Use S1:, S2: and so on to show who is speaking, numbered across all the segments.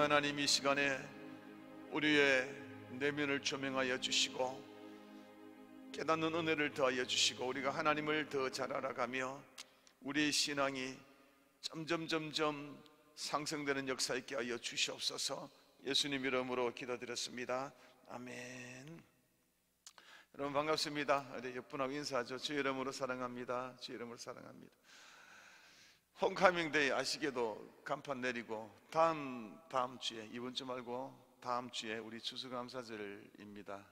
S1: 하나님, 이 시간에 우리의 내면을 조명하여 주시고 깨닫는 은혜를 더하여 주시고 우리가 하나님을 더 잘 알아가며 우리의 신앙이 점점 상승되는 역사 있게 하여 주시옵소서. 예수님 이름으로 기도드렸습니다. 아멘. 여러분 반갑습니다. 우리 옆분하고 인사하죠. 주 이름으로 사랑합니다. 주 이름으로 사랑합니다. 홈카밍데이 아시게도 간판 내리고 다음 주에, 이번 주 말고 다음 주에 우리 추수감사절입니다.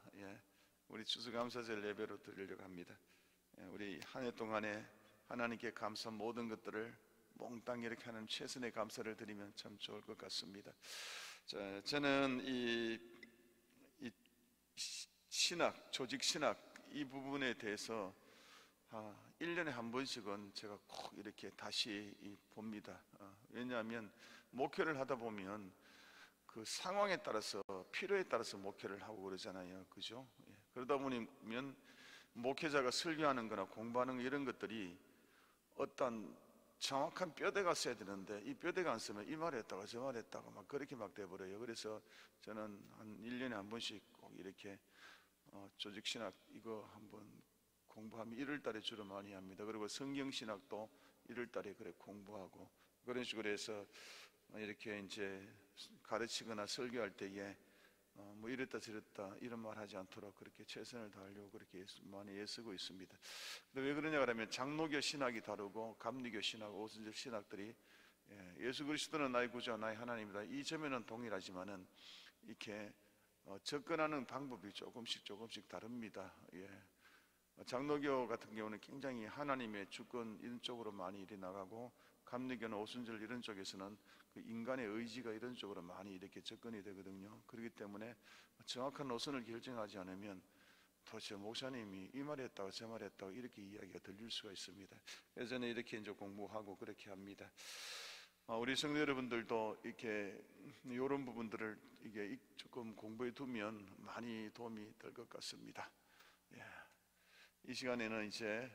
S1: 우리 추수감사절 예배로 드리려고 합니다. 우리 한 해 동안에 하나님께 감사한 모든 것들을 몽땅 이렇게 하는 최선의 감사를 드리면 참 좋을 것 같습니다. 저는 이 신학, 조직 신학 이 부분에 대해서 1년에 한 번씩은 제가 꼭 이렇게 다시 봅니다. 왜냐하면 목회를 하다 보면 그 상황에 따라서, 필요에 따라서 목회를 하고 그러잖아요. 그죠? 그러다 보면 목회자가 설교하는 거나 공부하는 거 이런 것들이 어떤 정확한 뼈대가 써야 되는데 이 뼈대가 안 쓰면 이 말 했다가 저 말 했다가 막 그렇게 막 돼버려요. 그래서 저는 한 1년에 한 번씩 꼭 이렇게 조직신학 이거 한번 공부하면 1월 달에 주로 많이 합니다. 그리고 성경신학도 1월 달에 그래 공부하고 그런 식으로 해서 이렇게 이제 가르치거나 설교할 때에 뭐 이랬다 저랬다 이런 말 하지 않도록 그렇게 최선을 다하려고 그렇게 많이 애쓰고 있습니다. 근데 왜 그러냐 그러면 장로교 신학이 다르고 감리교 신학, 오순절 신학들이 예수 그리스도는 나의 구주와 나의 하나님이다 이 점에는 동일하지만은 이렇게 접근하는 방법이 조금씩 다릅니다. 장로교 같은 경우는 굉장히 하나님의 주권 이런 쪽으로 많이 일이 나가고 감리교나 오순절 이런 쪽에서는 그 인간의 의지가 이런 쪽으로 많이 이렇게 접근이 되거든요. 그렇기 때문에 정확한 노선을 결정하지 않으면 도대체 목사님이 이 말 했다가 저 말 했다가 이렇게 이야기가 들릴 수가 있습니다. 그래서 저는 이렇게 이제 공부하고 그렇게 합니다. 우리 성도 여러분들도 이렇게 이런 부분들을 이게 조금 공부해 두면 많이 도움이 될 것 같습니다. 이 시간에는 이제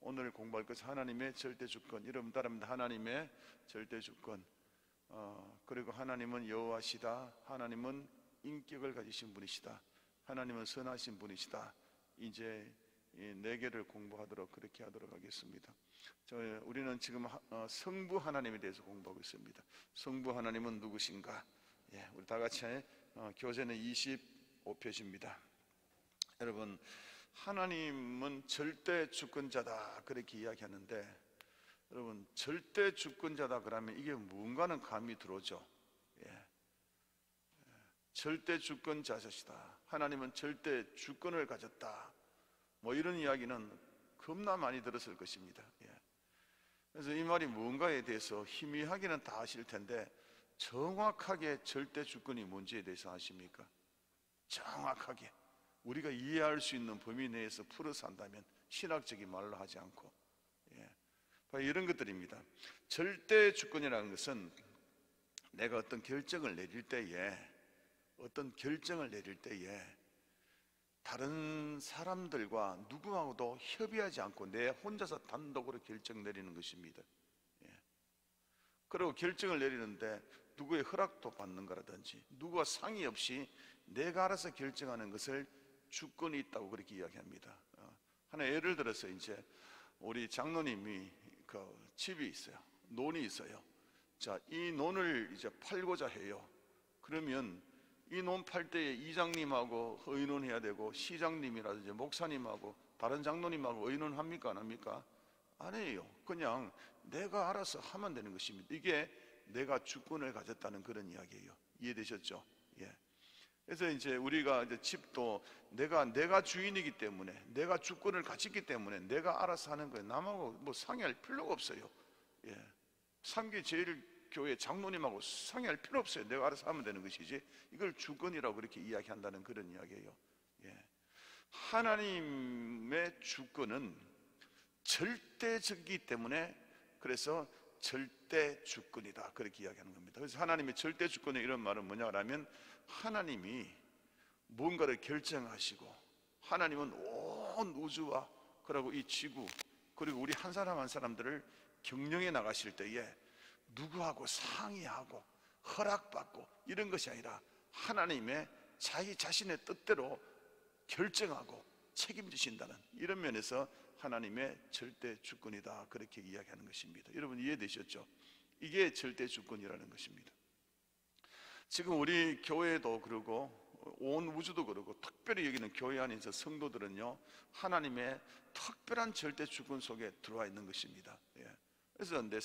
S1: 오늘 공부할 것은 하나님의 절대 주권. 여러분 따라합니다. 하나님의 절대 주권. 그리고 하나님은 여호와시다. 하나님은 인격을 가지신 분이시다. 하나님은 선하신 분이시다. 이제 이 네 개를 공부하도록 그렇게 하도록 하겠습니다. 우리는 지금 성부 하나님에 대해서 공부하고 있습니다. 성부 하나님은 누구신가? 우리 다 같이 교재는 25페이지입니다. 여러분 하나님은 절대 주권자다 그렇게 이야기하는데 여러분 절대 주권자다 그러면 이게 뭔가는 감이 들어오죠. 절대 주권자시다. 하나님은 절대 주권을 가졌다. 뭐 이런 이야기는 겁나 많이 들었을 것입니다. 그래서 이 말이 뭔가에 대해서 희미하게는 다 아실 텐데 정확하게 절대 주권이 뭔지에 대해서 아십니까? 정확하게 우리가 이해할 수 있는 범위 내에서 풀어서 한다면 신학적인 말로 하지 않고 이런 것들입니다. 절대 주권이라는 것은 내가 어떤 결정을 내릴 때에 다른 사람들과 누구하고도 협의하지 않고 내 혼자서 단독으로 결정 내리는 것입니다. 그리고 결정을 내리는데 누구의 허락도 받는 거라든지 누구와 상의 없이 내가 알아서 결정하는 것을 주권이 있다고 그렇게 이야기합니다. 하나 예를 들어서 이제 우리 장로님이 그 집이 있어요. 논이 있어요. 자, 이 논을 이제 팔고자 해요. 그러면 이 논 팔 때에 이장님하고 의논해야 되고 시장님이라든지 목사님하고 다른 장로님하고 의논합니까? 안 합니까? 안 해요. 그냥 내가 알아서 하면 되는 것입니다. 이게 내가 주권을 가졌다는 그런 이야기예요. 이해되셨죠? 그래서 이제 우리가 이제 집도 내가 주인이기 때문에 내가 주권을 가졌기 때문에 내가 알아서 하는 거예요. 남하고 뭐 상의할 필요가 없어요. 삼계제일교회 장로님하고 상의할 필요 없어요. 내가 알아서 하면 되는 것이지 이걸 주권이라고 그렇게 이야기한다는 그런 이야기예요. 하나님의 주권은 절대적이기 때문에 그래서 절대 주권이다 그렇게 이야기하는 겁니다. 그래서 하나님의 절대 주권의 이런 말은 뭐냐 하면 하나님이 뭔가를 결정하시고 하나님은 온 우주와 그리고 이 지구 그리고 우리 한 사람 한 사람들을 경영해 나가실 때에 누구하고 상의하고 허락받고 이런 것이 아니라 하나님의 자기 자신의 뜻대로 결정하고 책임지신다는 이런 면에서 하나님의 절대 주권이다, 그렇게 이야기하는 것입니다. 여러분 이해되셨죠? 이게 절대 주권이라는 것입니다. 지금 우리 교회도 그러고 온 우주도 그러고 특별히 여기는 교회 안에 있는 성도들은요, 하나님의 특별한 절대 주권 속에 들어와 있는 것입니다. 그래서 내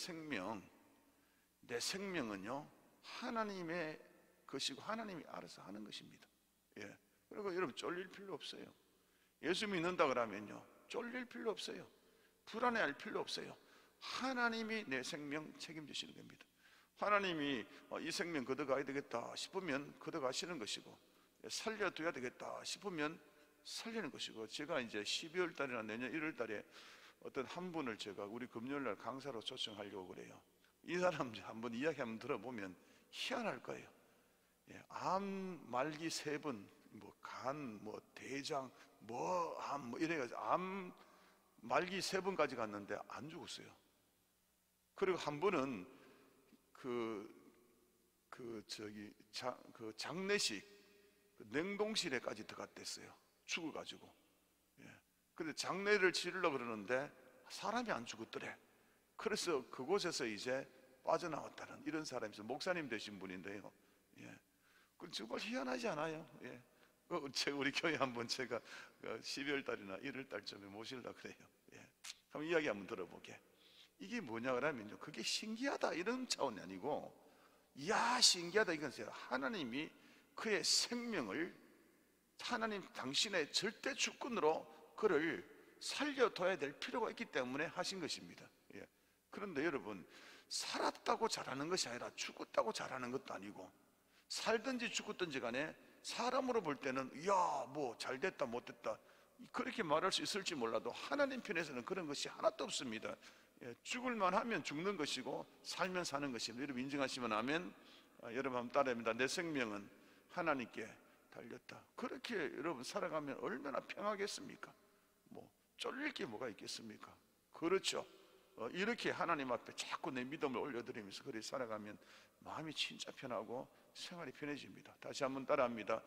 S1: 생명은요 하나님의 것이고 하나님이 알아서 하는 것입니다. 그리고 여러분 쫄릴 필요 없어요. 예수 믿는다 그러면요 쫄릴 필요 없어요. 불안해할 필요 없어요. 하나님이 내 생명 책임지시는 겁니다. 하나님이 이 생명 걷어가야 되겠다 싶으면 걷어가시는 것이고, 살려둬야 되겠다 싶으면 살리는 것이고, 제가 이제 12월 달이나 내년 1월 달에 어떤 한 분을 제가 우리 금요일날 강사로 초청하려고 그래요. 이 사람 한번 이야기 한번 들어보면 희한할 거예요. 암 말기 3번, 간, 대장, 암, 이래가지고 암 말기 3번까지 갔는데 안 죽었어요. 그리고 한 분은 장례식 냉동실에까지 들어갔댔어요. 죽어가지고. 근데 장례를 치르려고 그러는데 사람이 안 죽었더래. 그래서 그곳에서 이제 빠져나왔다는 이런 사람이 있어요. 목사님 되신 분인데요. 정말 희한하지 않아요? 우리 교회 한번 제가 12월 달이나 1월 달쯤에 모시려고 그래요. 한번 이야기 한번 들어보게. 이게 뭐냐 그러면요, 그게 신기하다 이런 차원이 아니고, 이야 신기하다 이건 하나님이 그의 생명을 하나님 당신의 절대 주권으로 그를 살려둬야 될 필요가 있기 때문에 하신 것입니다. 그런데 여러분, 살았다고 잘하는 것이 아니라 죽었다고 잘하는 것도 아니고, 살든지 죽었든지 간에 사람으로 볼 때는 이야 잘됐다 못됐다 그렇게 말할 수 있을지 몰라도 하나님 편에서는 그런 것이 하나도 없습니다. 죽을만 하면 죽는 것이고 살면 사는 것입니다. 여러분 인정하시면 아멘. 여러분 한번 따라합니다. 내 생명은 하나님께 달렸다. 그렇게 여러분 살아가면 얼마나 평하겠습니까? 쫄릴 게 뭐가 있겠습니까? 그렇죠. 이렇게 하나님 앞에 자꾸 내 믿음을 올려드리면서 그렇게 살아가면 마음이 진짜 편하고 생활이 편해집니다. 다시 한번 따라합니다.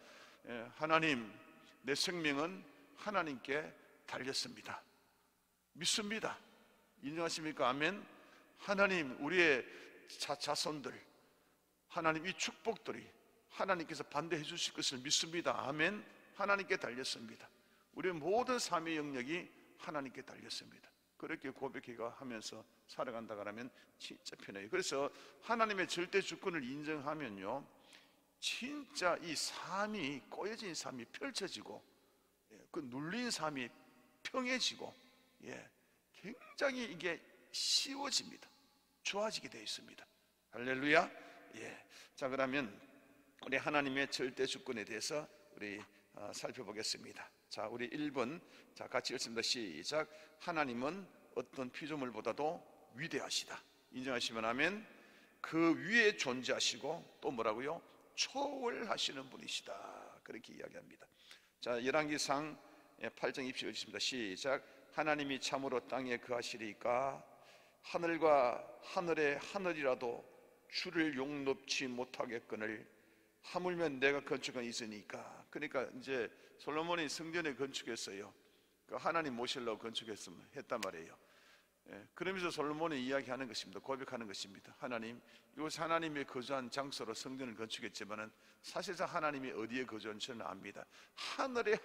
S1: 하나님, 내 생명은 하나님께 달렸습니다. 믿습니다. 인정하십니까? 아멘. 하나님, 우리의 자손들, 하나님 이 축복들이 하나님께서 반대해 주실 것을 믿습니다. 아멘. 하나님께 달렸습니다. 우리의 모든 삶의 영역이 하나님께 달렸습니다. 그렇게 고백하면서 살아간다 그러면 진짜 편해요. 그래서 하나님의 절대 주권을 인정하면요, 진짜 이 삶이, 꼬여진 삶이 펼쳐지고, 그 눌린 삶이 평해지고, 굉장히 이게 쉬워집니다. 좋아지게 되어 있습니다. 할렐루야. 자, 그러면 우리 하나님의 절대 주권에 대해서 우리 살펴보겠습니다. 자, 우리 1번 자 같이 읽습니다. 시작. 하나님은 어떤 피조물보다도 위대하시다. 인정하시면 아멘. 그 위에 존재하시고 또 뭐라고요? 초월하시는 분이시다. 그렇게 이야기합니다. 자, 열왕기상 8장 20절 읽습니다. 시작. 하나님이 참으로 땅에 거하시리까 하늘과 하늘의 하늘이라도 주를 용납치 못하겠거늘 하물며 내가 건축한 있으니까. 그러니까 이제 솔로몬이 성전에 건축했어요. 하나님 모시려고 건축했단 말이에요. 그러면서 솔로몬이 이야기하는 것입니다. 고백하는 것입니다. 하나님, 이곳 하나님이 거주한 장소로 성전을 건축했지만은 사실상 하나님이 어디에 거주한 저는 압니다. 하늘에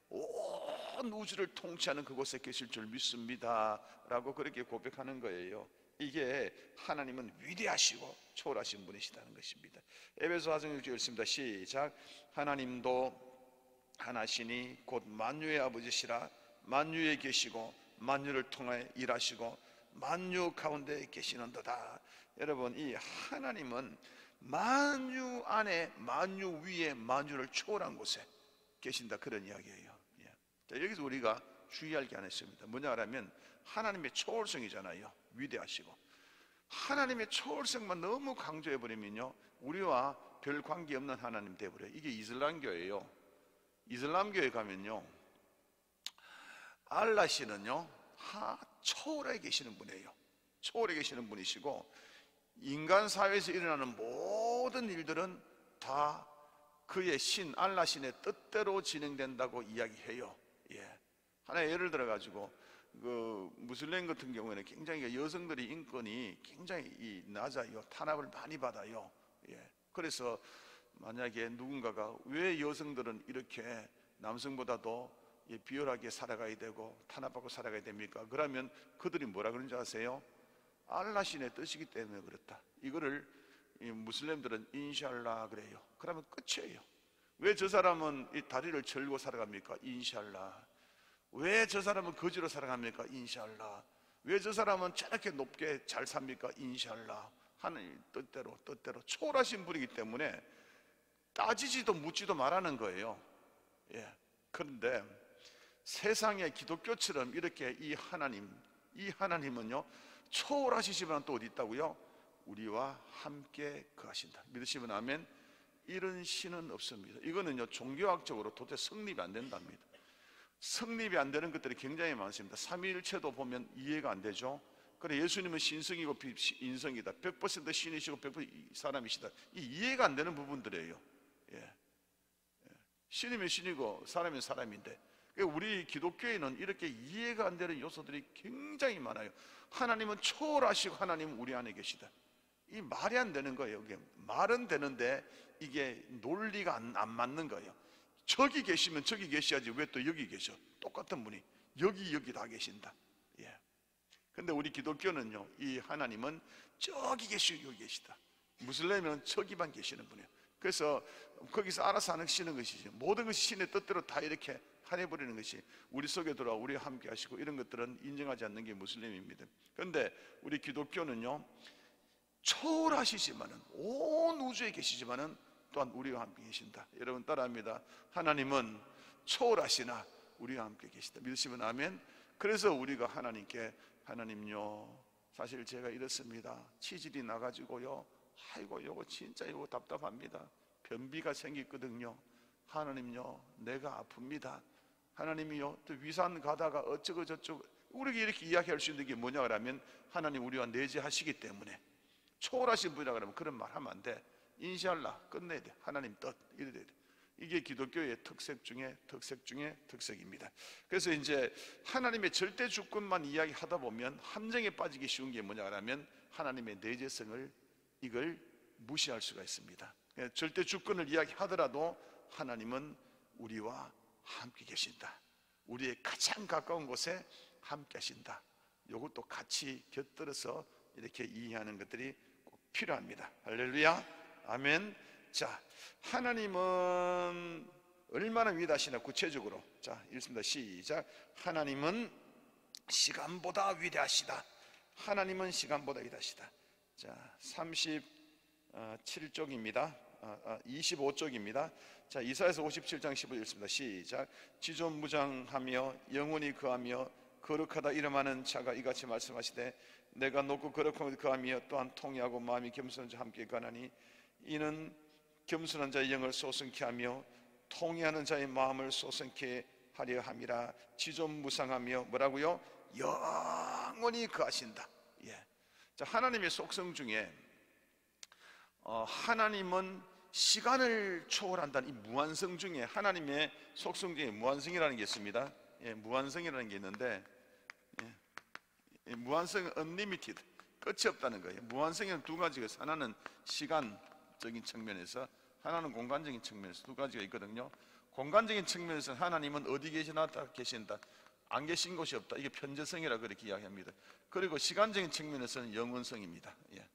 S1: 온 우주를 통치하는 그곳에 계실 줄 믿습니다 라고 그렇게 고백하는 거예요. 이게 하나님은 위대하시고 초월하신 분이시다는 것입니다. 에베소 4장 6절 읽습니다. 시작. 하나님도 하나시니 곧 만유의 아버지시라. 만유에 계시고 만유를 통해 일하시고 만유 가운데 계시는도다. 여러분, 이 하나님은 만유 안에, 만유 위에, 만유를 초월한 곳에 계신다, 그런 이야기예요. 자, 여기서 우리가 주의할 게 하나 있습니다. 뭐냐 하면 하나님의 초월성이잖아요. 위대하시고 하나님의 초월성만 너무 강조해버리면요, 우리와 별 관계없는 하나님 되어버려요. 이게 이슬람교예요. 이슬람교에 가면요, 알라시는요 초월해 계시는 분이에요. 초월해 계시는 분이시고, 인간 사회에서 일어나는 모든 일들은 다 그의 신, 알라 신의 뜻대로 진행된다고 이야기해요. 예. 하나의 예를 들어 가지고 그 무슬림 같은 경우에는 굉장히 여성들의 인권이 굉장히 낮아요. 탄압을 많이 받아요. 예. 그래서 만약에 누군가가 왜 여성들은 이렇게 남성보다도 비열하게 살아가야 되고 탄압받고 살아가야 됩니까? 그러면 그들이 뭐라 그러는지 아세요? 알라 신의 뜻이기 때문에 그렇다. 이거를 무슬림들은 인샬라 그래요. 그러면 끝이에요. 왜 저 사람은 이 다리를 절고 살아갑니까? 인샬라. 왜 저 사람은 거지로 살아갑니까? 인샬라. 왜 저 사람은 저렇게 높게 잘 삽니까? 인샬라. 하나님 뜻대로 초월하신 분이기 때문에 따지지도 묻지도 말하는 거예요. 예. 그런데 세상의 기독교처럼 이렇게 이 하나님은요 초월하시지만 또 어디 있다고요? 우리와 함께 거하신다. 믿으시면 아멘. 이런 신은 없습니다. 이거는요 종교학적으로 도대체 성립이 안 된답니다. 성립이 안 되는 것들이 굉장히 많습니다. 삼위일체도 보면 이해가 안 되죠. 그래 예수님은 신성이고 인성이다. 100% 신이시고 100% 사람이시다. 이해가 안 되는 부분들이에요. 예. 신이면 신이고 사람이면 사람인데 우리 기독교에는 이렇게 이해가 안 되는 요소들이 굉장히 많아요. 하나님은 초월하시고 하나님은 우리 안에 계시다. 이 말이 안 되는 거예요. 이게 말은 되는데 이게 논리가 안 맞는 거예요. 저기 계시면 저기 계셔야지 왜 또 여기 계셔? 똑같은 분이 여기 다 계신다. 예. 근데 우리 기독교는요 이 하나님은 저기 계시고 여기 계시다. 무슬림은 저기만 계시는 분이에요. 그래서 거기서 알아서 하시는 것이지 모든 것이 신의 뜻대로 다 이렇게 해버리는 것이 우리 속에 들어와 우리와 함께 하시고 이런 것들은 인정하지 않는 게 무슬림입니다. 그런데 우리 기독교는요 초월하시지만은 온 우주에 계시지만은 또한 우리와 함께 계신다. 여러분 따라합니다. 하나님은 초월하시나 우리와 함께 계시다. 믿으시면 아멘. 그래서 우리가 하나님께 하나님요 사실 제가 이렇습니다. 치질이 나가지고요 아이고 요거 진짜 이거 답답합니다. 변비가 생겼거든요. 하나님요 내가 아픕니다. 하나님이요 또 위산 가다가 어쩌고 저쩌고 우리가 이렇게 이야기할 수 있는 게 뭐냐 그러면 하나님 우리와 내재하시기 때문에 초월하신 분이라 그러면 그런 말 하면 안 돼. 인샬라 끝내야 돼. 하나님 뜻 이래야 돼. 이게 기독교의 특색 중에 특색입니다. 그래서 이제 하나님의 절대 주권만 이야기하다 보면 함정에 빠지기 쉬운 게 뭐냐 그러면 하나님의 내재성을 이걸 무시할 수가 있습니다. 절대 주권을 이야기하더라도 하나님은 우리와 함께 계신다. 우리의 가장 가까운 곳에 함께 하신다. 이것도 같이 곁들여서 이렇게 이해하는 것들이 꼭 필요합니다. 할렐루야 아멘. 자, 하나님은 얼마나 위대하시나 구체적으로 자 읽습니다. 시작. 하나님은 시간보다 위대하시다. 하나님은 시간보다 위대하시다. 자 37쪽입니다. 25쪽입니다. 자 이사야서 57장 15절 읽습니다. 시작. 지존무장하며 영원히 거하며 거룩하다 이름하는 자가 이같이 말씀하시되 내가 높고 거룩하고 거하며 또한 통회하고 마음이 겸손한 자 함께 거하나니 이는 겸손한 자의 영을 소성케 하며 통회하는 자의 마음을 소성케 하려 함이라. 지존무상하며 뭐라고요? 영원히 거하신다. 예. 자 하나님의 속성 중에 하나님은 시간을 초월한다는 이 무한성 중에 하나님의 속성 중에 무한성이라는 게 있습니다. 예, 무한성이라는 게 있는데 무한성은 unlimited 끝이 없다는 거예요. 무한성에는 두 가지가 있어요. 하나는 시간적인 측면에서 하나는 공간적인 측면에서 두 가지가 있거든요. 공간적인 측면에서 하나님은 어디 계신다 안 계신 곳이 없다. 이게 편재성이라 그렇게 이야기합니다. 그리고 시간적인 측면에서는 영원성입니다. 예.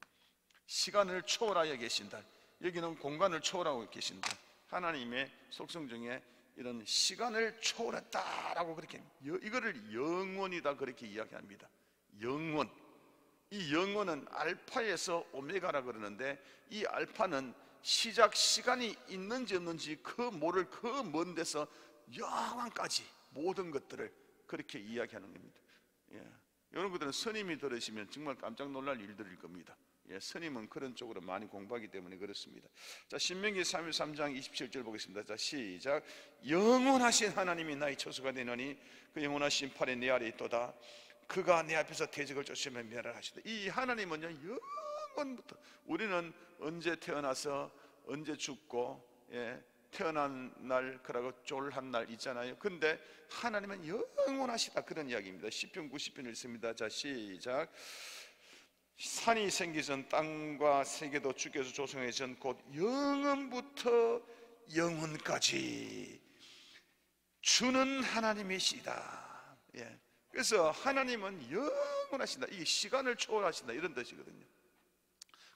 S1: 시간을 초월하여 계신다. 여기는 공간을 초월하고 계신다. 하나님의 속성 중에 이런 시간을 초월했다라고 그렇게 이거를 영원이다 그렇게 이야기합니다. 영원. 이 영원은 알파에서 오메가라 그러는데 이 알파는 시작 시간이 있는지 없는지 그 모를 그 먼 데서 영원까지 모든 것들을 그렇게 이야기하는 겁니다. 예. 이런 것들은 스님이 들으시면 정말 깜짝 놀랄 일들일 겁니다. 예, 스님은 그런 쪽으로 많이 공부하기 때문에 그렇습니다. 자, 신명기 33장 27절 보겠습니다. 자, 시작. 영원하신 하나님이 나의 처소가 되노니 그 영원하신 팔에 내 아래 있도다. 그가 내 앞에서 대적을 쫓으며 멸하시다. 이 하나님은요 영원부터. 우리는 언제 태어나서 언제 죽고, 태어난 날 그러고 쫄한 날 있잖아요. 근데 하나님은 영원하시다, 그런 이야기입니다. 시편 90편 읽습니다. 자, 시작. 산이 생기 전 땅과 세계도 주께서 조성하기 전 곧 영원부터 영원까지 주는 하나님이시다. 그래서 하나님은 영원하신다, 이 시간을 초월하신다, 이런 뜻이거든요.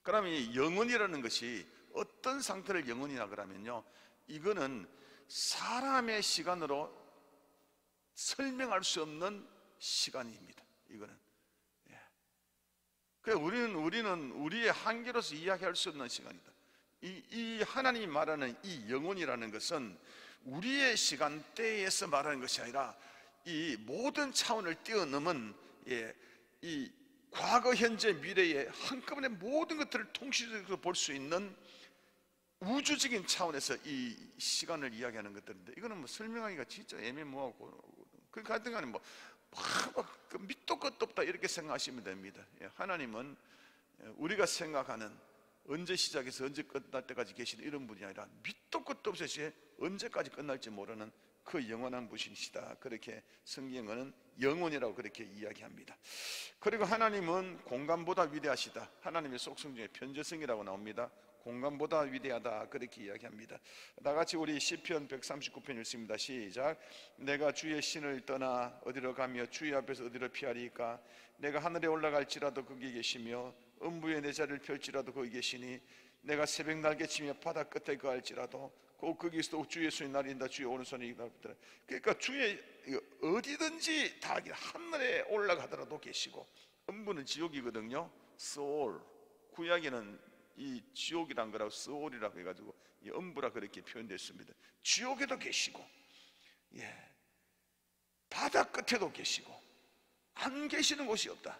S1: 그러면 이 영원이라는 것이 어떤 상태를 영원이라 그러면요, 이거는 사람의 시간으로 설명할 수 없는 시간입니다. 이거는. 우리는 우리의 한계로서 이야기할 수 없는 시간이다. 이 하나님이 말하는 이 영혼이라는 것은 우리의 시간대에서 말하는 것이 아니라 이 모든 차원을 뛰어넘은, 이 과거, 현재, 미래의 한꺼번에 모든 것들을 통시적으로 볼 수 있는 우주적인 차원에서 이 시간을 이야기하는 것들인데, 이거는 뭐 설명하기가 진짜 애매모호하고, 그러니까 하여튼 간에 밑도 끝도 없다, 이렇게 생각하시면 됩니다. 하나님은 우리가 생각하는 언제 시작해서 언제 끝날 때까지 계시는 이런 분이 아니라 밑도 끝도 없이 언제까지 끝날지 모르는 그 영원한 분이시다. 그렇게 성경은 영원이라고 그렇게 이야기합니다. 그리고 하나님은 공간보다 위대하시다. 하나님의 속성 중에 편재성이라고 나옵니다. 공간보다 위대하다, 그렇게 이야기합니다. 나같이 우리 시편 139편 읽습니다. 시작. 내가 주의 신을 떠나 어디로 가며 주의 앞에서 어디로 피하리까? 내가 하늘에 올라갈지라도 거기 계시며 음부에 내 자리를 펼지라도 거기 계시니, 내가 새벽 날개치며 바다 끝에 거할지라도 거기서 주의 손이 날린다, 주의 오른손이 날린다. 그러니까 주의 어디든지 다 하늘에 올라가더라도 계시고, 음부는 지옥이거든요. 소울, 구약에는 이 지옥이란 거라고 소울이라고 해가지고 이 음부라 그렇게 표현됐습니다. 지옥에도 계시고, 바다 끝에도 계시고, 안 계시는 곳이 없다.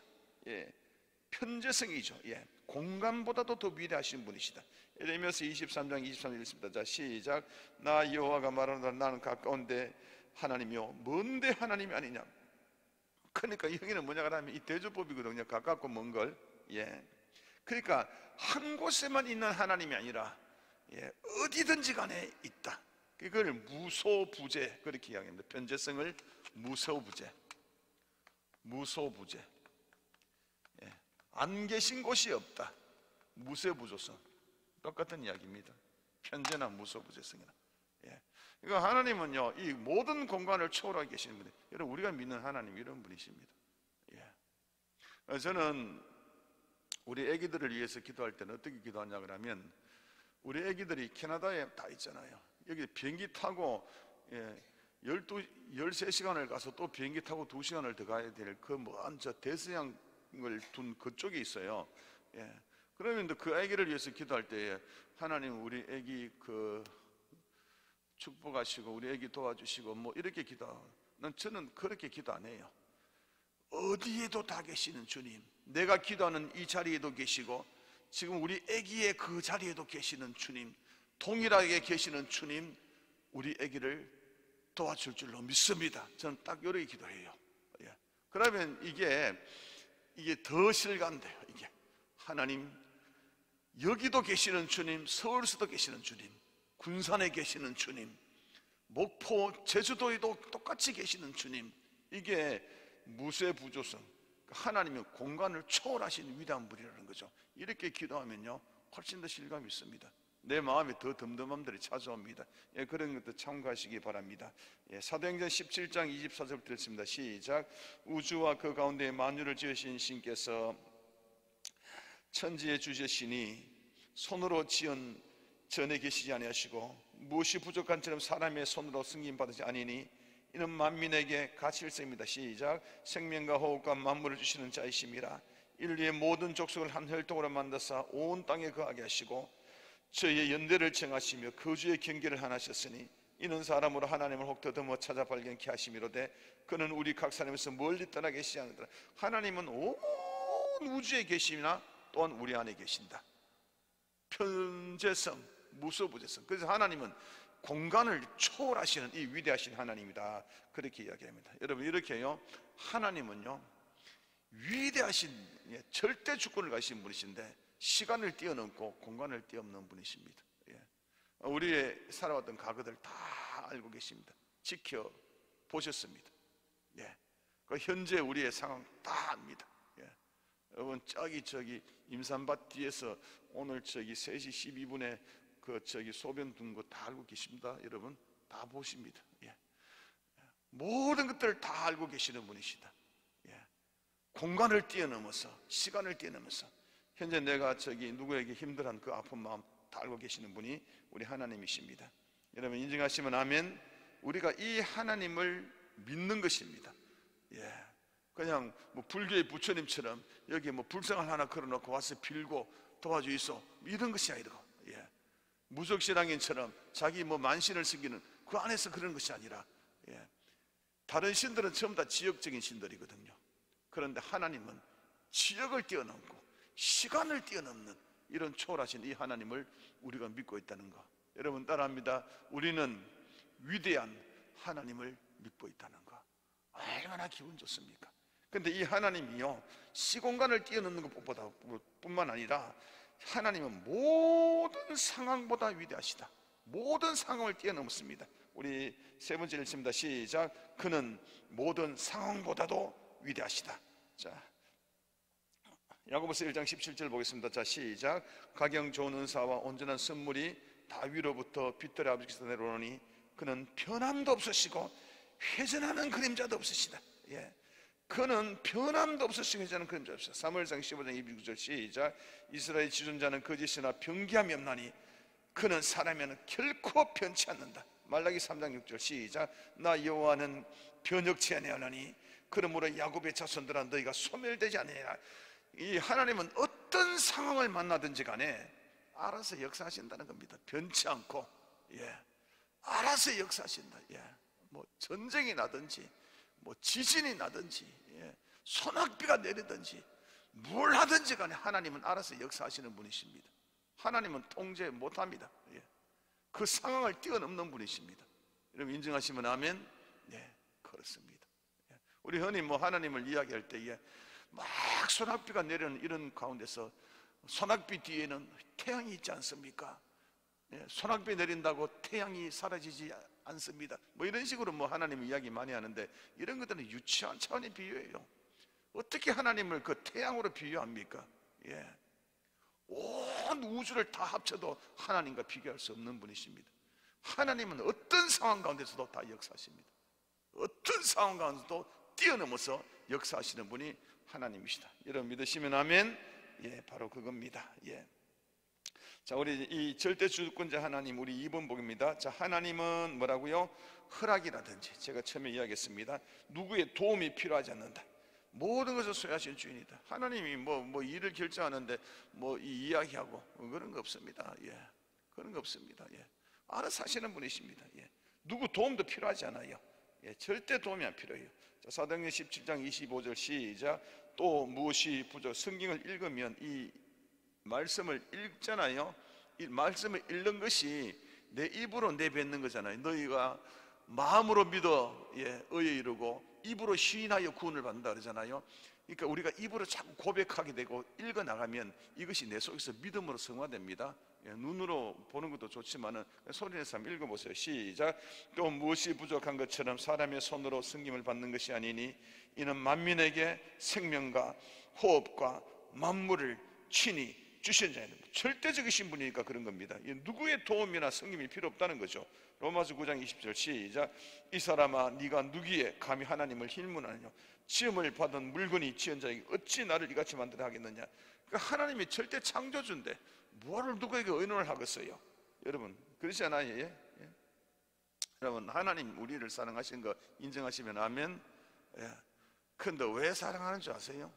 S1: 편재성이죠. 공간보다도 더 위대하신 분이시다. 에레미야서 23장 23절 읽습니다. 자, 시작. 나 여호와가 말하노라, 나는 가까운데 하나님이요 먼데 하나님이 아니냐. 그러니까 여기는 뭐냐 하면 이 대조법이거든요. 가깝고 먼 걸. 그러니까 한 곳에만 있는 하나님이 아니라 어디든지 간에 있다. 그걸 무소부재, 그렇게 이야기합니다. 편재성을 무소부재, 무소부재. 안 계신 곳이 없다. 무소부조성, 똑같은 이야기입니다. 편재나 무소부재성이나. 그러니까 하나님은요, 이 모든 공간을 초월하고 계시는 분이, 여러분 우리가 믿는 하나님 이런 분이십니다. 저는 우리 애기들을 위해서 기도할 때는 어떻게 기도하냐 그러면, 우리 애기들이 캐나다에 다 있잖아요. 여기 비행기 타고 13시간을 가서 또 비행기 타고 2시간을 더 가야 될 그 먼 저 대서양을 둔 그쪽에 있어요. 그러면 그 애기를 위해서 기도할 때에 하나님 우리 애기 그 축복하시고 우리 애기 도와주시고 뭐 이렇게 기도하고, 저는 그렇게 기도 안 해요. 어디에도 다 계시는 주님, 내가 기도하는 이 자리에도 계시고 지금 우리 애기의 그 자리에도 계시는 주님, 동일하게 계시는 주님, 우리 애기를 도와줄 줄로 믿습니다. 저는 딱 이렇게 기도해요. 그러면 이게 더 실감돼요. 이게 하나님, 여기도 계시는 주님, 서울에도 계시는 주님, 군산에 계시는 주님, 목포, 제주도에도 똑같이 계시는 주님, 이게 무쇠부조성, 하나님의 공간을 초월하신 위대한 분이라는 거죠. 이렇게 기도하면요 훨씬 더 실감이 있습니다. 내 마음에 더 덤덤함들이 찾아옵니다. 그런 것도 참고하시기 바랍니다. 사도행전 17장 24절부터 읽습니다. 시작. 우주와 그 가운데 만유를 지으신 신께서 천지의 주제시니 손으로 지은 전에 계시지 아니하시고 무엇이 부족한 처럼 사람의 손으로 승인받으지 아니니 이는 만민에게 같이 일생입니다. 시작. 생명과 호흡과 만물을 주시는 자이심이라. 인류의 모든 족속을 한 혈통으로 만드사 온 땅에 거하게 하시고 저희의 연대를 청하시며 거주의 경계를 하나셨으니 이는 사람으로 하나님을 혹 더듬어 찾아 발견케 하심이로되 그는 우리 각 사람에서 멀리 떠나 계시지 않으더라. 하나님은 온 우주에 계시나 또한 우리 안에 계신다. 편재성, 무소부재성. 그래서 하나님은 공간을 초월하시는 이 위대하신 하나님이다, 그렇게 이야기합니다. 여러분 이렇게요, 하나님은요 위대하신 절대 주권을 가지신 분이신데 시간을 뛰어넘고 공간을 뛰어넘는 분이십니다. 우리의 살아왔던 과거들 다 알고 계십니다. 지켜보셨습니다. 그 현재 우리의 상황 다 압니다. 여러분 저기 임산밭 뒤에서 오늘 3시 12분에 소변 둔 거 다 알고 계십니다. 여러분 다 보십니다. 모든 것들을 다 알고 계시는 분이시다. 공간을 뛰어넘어서 시간을 뛰어넘어서 현재 내가 누구에게 힘들한 그 아픈 마음 다 알고 계시는 분이 우리 하나님이십니다. 여러분 인정하시면 아멘. 우리가 이 하나님을 믿는 것입니다. 그냥 불교의 부처님처럼 여기 불상을 하나 걸어놓고 와서 빌고 도와주이소 이런 것이 아니고, 무속신앙인처럼 자기 만신을 섬기는 그 안에서 그런 것이 아니라, 다른 신들은 전부 다 지역적인 신들이거든요. 그런데 하나님은 지역을 뛰어넘고 시간을 뛰어넘는 이런 초월하신 이 하나님을 우리가 믿고 있다는 거, 여러분 따라합니다. 우리는 위대한 하나님을 믿고 있다는 거, 얼마나 기분 좋습니까? 근데 이 하나님이요, 시공간을 뛰어넘는 것보다 뿐만 아니라 하나님은 모든 상황보다 위대하시다. 모든 상황을 뛰어넘습니다. 우리 세 번째 읽습니다. 시작. 그는 모든 상황보다도 위대하시다. 자, 야고보서 1장 17절 보겠습니다. 자, 시작. 가경 좋은 은사와 온전한 선물이 다 위로부터 빛들의 아버지께서 내려오니 그는 변함도 없으시고 회전하는 그림자도 없으시다. 그는 변함도 없으시고 회전하는 그림자도 없으시다. 사무엘상 15장 29절 시작. 이스라엘 지존자는 거짓이나 변기함이 없나니 그는 사람에는 결코 변치 않는다. 말라기 3장 6절 시작. 나 여호와는 변혁치 아니하나니 그러므로 야곱의 자손들아 너희가 소멸되지 아니하리라. 이 하나님은 어떤 상황을 만나든지 간에 알아서 역사하신다는 겁니다. 변치 않고, 알아서 역사하신다. 전쟁이 나든지 지진이 나든지 소낙비가 내리든지 뭘 하든지 간에 하나님은 알아서 역사하시는 분이십니다. 하나님은 통제 못합니다. 그 상황을 뛰어넘는 분이십니다. 여러분 인정하시면 아멘. 그렇습니다. 우리 흔히 하나님을 이야기할 때에 막 소낙비가 내리는 이런 가운데서 소낙비 뒤에는 태양이 있지 않습니까? 소낙비 내린다고 태양이 사라지지 않습니다. 이런 식으로 하나님 이야기 많이 하는데 이런 것들은 유치한 차원의 비유예요. 어떻게 하나님을 그 태양으로 비유합니까? 온 우주를 다 합쳐도 하나님과 비교할 수 없는 분이십니다. 하나님은 어떤 상황 가운데서도 다 역사하십니다. 어떤 상황 가운데서도 뛰어넘어서 역사하시는 분이 하나님이시다. 여러분 믿으시면 아멘. 바로 그겁니다. 자, 우리 이 절대 주권자 하나님, 우리 2번 복입니다. 자, 하나님은 뭐라고요? 허락이라든지, 제가 처음에 이야기했습니다. 누구의 도움이 필요하지 않는다. 모든 것을 소유하신 주인이다. 하나님이 일을 결정하는데 이 이야기하고 그런 거 없습니다. 그런 거 없습니다. 알아서 하시는 분이십니다. 누구 도움도 필요하지 않아요. 절대 도움이 안 필요해요. 자, 사도행전 17장 25절 시작. 또 무엇이 부족? 성경을 읽으면 이 말씀을 읽잖아요. 이 말씀을 읽는 것이 내 입으로 내뱉는 거잖아요. 너희가 마음으로 믿어 의에 이르고 입으로 시인하여 구원을 받는다 그러잖아요. 그러니까 우리가 입으로 자꾸 고백하게 되고 읽어 나가면 이것이 내 속에서 믿음으로 성화됩니다. 눈으로 보는 것도 좋지만은 소리내서 한번 읽어보세요. 시작. 또 무엇이 부족한 것처럼 사람의 손으로 섬김을 받는 것이 아니니 이는 만민에게 생명과 호흡과 만물을 친히 주신 자입니다. 절대적이신 분이니까 그런 겁니다. 누구의 도움이나 섬김이 필요 없다는 거죠. 로마서 9장 20절 시작. 이 사람아 네가 누구에 감히 하나님을 힐문하느냐? 지음을 받은 물건이 지은 자에게 어찌 나를 이같이 만들어 하겠느냐? 그러니까 하나님이 절대 창조주인데 뭐를 누구에게 의논을 하겠어요? 여러분 그렇지 않아요? 여러분 하나님 우리를 사랑하신 거 인정하시면 아멘. 근데 왜 사랑하는 줄 아세요?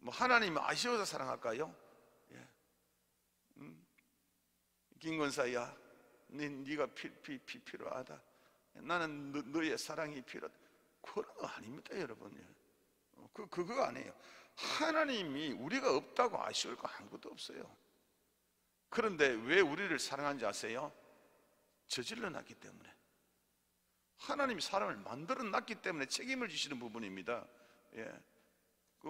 S1: 하나님 아쉬워서 사랑할까요? 김건사야, 네가 필요하다. 나는 너의 사랑이 필요하다. 그런 거 아닙니다, 여러분. 그거 아니에요. 하나님이 우리가 없다고 아쉬울 거 아무것도 없어요. 그런데 왜 우리를 사랑하는지 아세요? 저질러 놨기 때문에. 하나님이 사람을 만들어 놨기 때문에 책임을 지시는 부분입니다.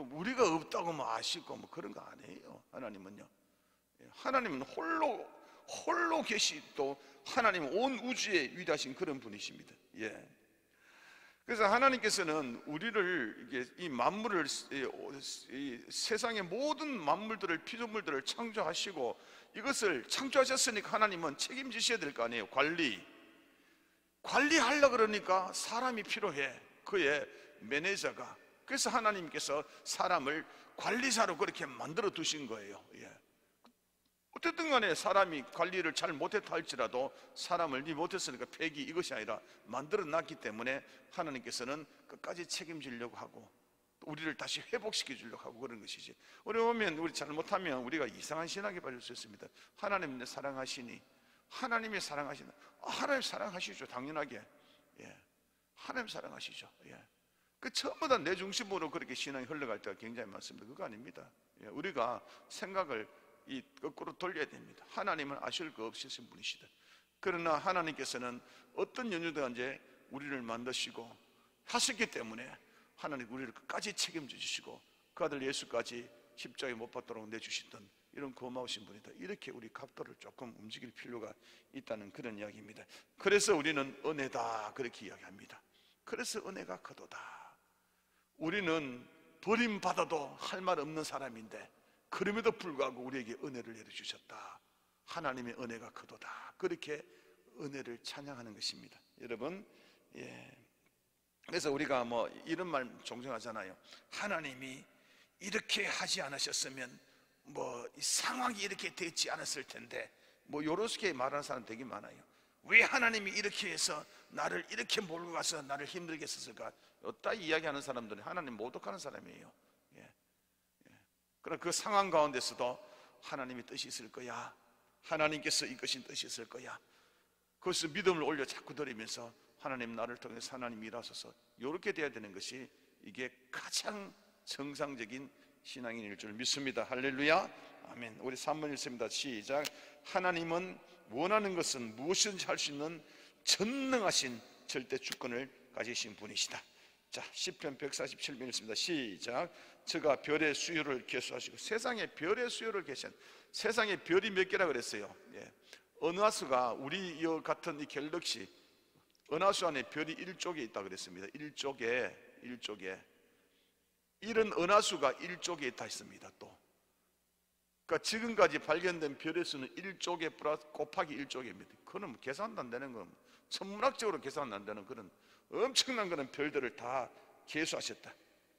S1: 우리가 없다고 뭐 아쉽고 뭐 그런 거 아니에요. 하나님은요. 하나님은 홀로 계시, 또 하나님은 온 우주에 위대하신 그런 분이십니다. 예. 그래서 하나님께서는 우리를, 이 만물을, 이 세상의 모든 만물들을, 피조물들을 창조하시고, 이것을 창조하셨으니까 하나님은 책임지셔야 될 거 아니에요. 관리하려고 그러니까 사람이 필요해. 그의 매니저가. 그래서 하나님께서 사람을 관리사로 그렇게 만들어 두신 거예요. 예. 어쨌든 간에 사람이 관리를 잘 못했다 할지라도 사람을 못했으니까 폐기, 이것이 아니라 만들어 놨기 때문에 하나님께서는 끝까지 책임지려고 하고 우리를 다시 회복시켜 주려고 하고 그런 것이지. 우리 보면, 우리 잘못하면 우리가 이상한 신학에 빠질 수 있습니다. 하나님이 사랑하시니, 하나님이 사랑하시나? 하나님 사랑하시죠, 당연하게. 예. 하나님 사랑하시죠. 예. 그 전부 다 내 중심으로 그렇게 신앙이 흘러갈 때가 굉장히 많습니다. 그거 아닙니다. 예. 우리가 생각을 거꾸로 돌려야 됩니다. 하나님은 아실 거 없으신 분이시다. 그러나 하나님께서는 어떤 연유든지 우리를 만드시고 하셨기 때문에 하나님 우리를 끝까지 책임져 주시고 그 아들 예수까지 십자가에 못 박도록 내주시던 이런 고마우신 분이다. 이렇게 우리 각도를 조금 움직일 필요가 있다는 그런 이야기입니다. 그래서 우리는 은혜다, 그렇게 이야기합니다. 그래서 은혜가 크도다. 우리는 버림받아도 할 말 없는 사람인데 그럼에도 불구하고 우리에게 은혜를 내려주셨다. 하나님의 은혜가 크도다. 그렇게 은혜를 찬양하는 것입니다. 여러분, 예. 그래서 우리가 뭐 이런 말 종종 하잖아요. 하나님이 이렇게 하지 않으셨으면 뭐 상황이 이렇게 되지 않았을 텐데, 뭐 요렇게 말하는 사람 되게 많아요. 왜 하나님이 이렇게 해서 나를 이렇게 몰고 가서 나를 힘들게 했었을까? 이따 이야기하는 사람들은 하나님 모독하는 사람이에요. 그러나 그 상황 가운데서도 하나님의 뜻이 있을 거야, 하나님께서 이것인 뜻이 있을 거야, 그것을 믿음을 올려 자꾸 드리면서 하나님 나를 통해서 하나님 일하소서, 이렇게 돼야 되는 것이 이게 가장 정상적인 신앙인일 줄 믿습니다. 할렐루야, 아멘. 우리 3번 읽습니다. 시작. 하나님은 원하는 것은 무엇이든지 할 수 있는 전능하신 절대 주권을 가지신 분이시다. 자, 시편 147편 읽습니다. 시작. 저가 별의 수요를 계수하시고, 세상에 별의 수요를 계신, 세상에 별이 몇 개라 그랬어요? 예. 은하수가 우리 같은 이 갤럭시 은하수 안에 별이 1쪽에 있다 그랬습니다. 1쪽에 이런 은하수가 1쪽에 있다 했습니다. 또 그러니까 지금까지 발견된 별의 수는 1쪽에 플러스 곱하기 1쪽입니다. 그건 계산도 안 되는 건, 천문학적으로 계산 안 되는 그런 엄청난 그런 별들을 다 계수하셨다.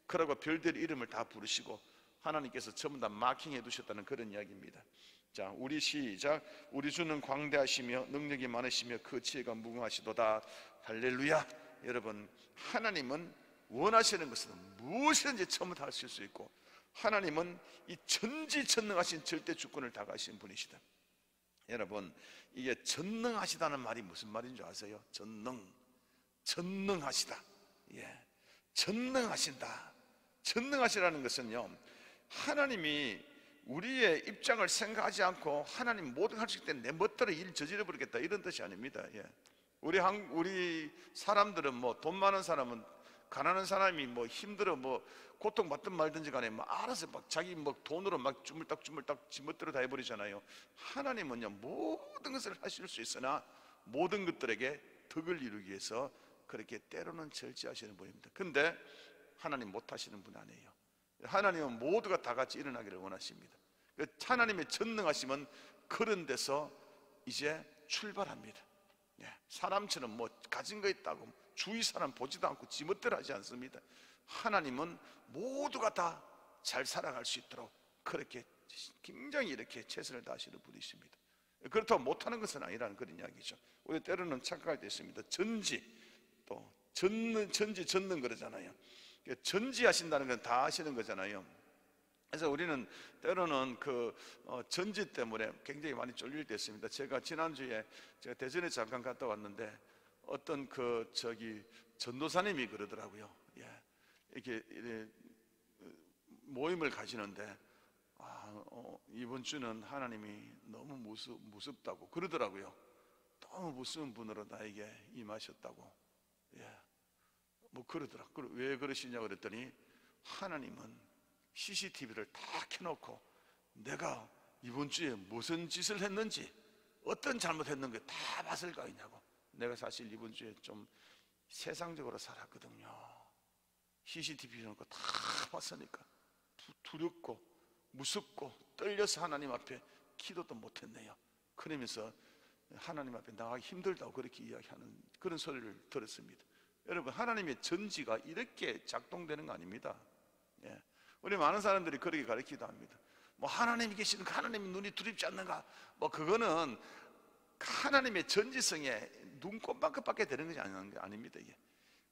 S1: 그러고 별들 이름을 다 부르시고 하나님께서 전부 다 마킹해 두셨다는 그런 이야기입니다. 자, 우리 시작. 우리 주는 광대하시며 능력이 많으시며 그 지혜가 무궁하시도다. 할렐루야. 여러분, 하나님은 원하시는 것은 무엇이든지 전부 다 하실 수 있고, 하나님은 이 전지전능하신 절대 주권을 다 가신 분이시다. 여러분, 이게 전능하시다는 말이 무슨 말인 줄 아세요? 전능하시다. 예, 전능하신다. 전능하시라는 것은요, 하나님이 우리의 입장을 생각하지 않고 하나님 모든 할 수 있을 때 내 멋대로 일 저질러 버리겠다, 이런 뜻이 아닙니다. 예. 우리 사람들은 뭐 돈 많은 사람은, 가난한 사람이 뭐 힘들어 뭐 고통 받든 말든지 간에 뭐 알아서 막 자기 뭐 돈으로 막 주물딱 지 멋대로 다 해버리잖아요. 하나님은요, 모든 것을 하실 수 있으나 모든 것들에게 덕을 이루기 위해서 그렇게 때로는 절제하시는 분입니다. 근데 하나님 못 하시는 분 아니에요. 하나님은 모두가 다 같이 일어나기를 원하십니다. 하나님의 전능하심은 그런 데서 이제 출발합니다. 사람처럼 뭐 가진 거 있다고 주위 사람 보지도 않고 지멋대로 하지 않습니다. 하나님은 모두가 다 잘 살아갈 수 있도록 그렇게 굉장히 이렇게 최선을 다하시는 분이십니다. 그렇다고 못하는 것은 아니라는 그런 이야기죠. 우리 때로는 착각할 때 있습니다. 전능 그러잖아요. 전지하신다는 건 다 하시는 거잖아요. 그래서 우리는 때로는 전지 때문에 굉장히 많이 쫄릴 때 있습니다. 제가 지난주에 제가 대전에 잠깐 갔다 왔는데 어떤 전도사님이 그러더라고요. 예. 이렇게 모임을 가시는데 이번 주는 하나님이 너무 무섭다고 그러더라고요. 너무 무서운 분으로 나에게 임하셨다고. 예. 뭐 그러더라고요. 왜 그러시냐고 그랬더니 하나님은 CCTV를 다 켜놓고 내가 이번 주에 무슨 짓을 했는지, 어떤 잘못했는지 다 봤을 거 아니냐고. 내가 사실 이번 주에 좀 세상적으로 살았거든요. CCTV 켜놓고 다 봤으니까 두렵고 무섭고 떨려서 하나님 앞에 기도도 못했네요. 그러면서 하나님 앞에 나가기 힘들다고 그렇게 이야기하는 그런 소리를 들었습니다. 여러분, 하나님의 전지가 이렇게 작동되는 거 아닙니다. 예. 우리 많은 사람들이 그렇게 가르치기도 합니다. 뭐 하나님이 계시는가, 하나님의 눈이 두렵지 않는가, 뭐 그거는 하나님의 전지성에 눈꼽만큼밖에 되는 것이 아닙니다. 이게.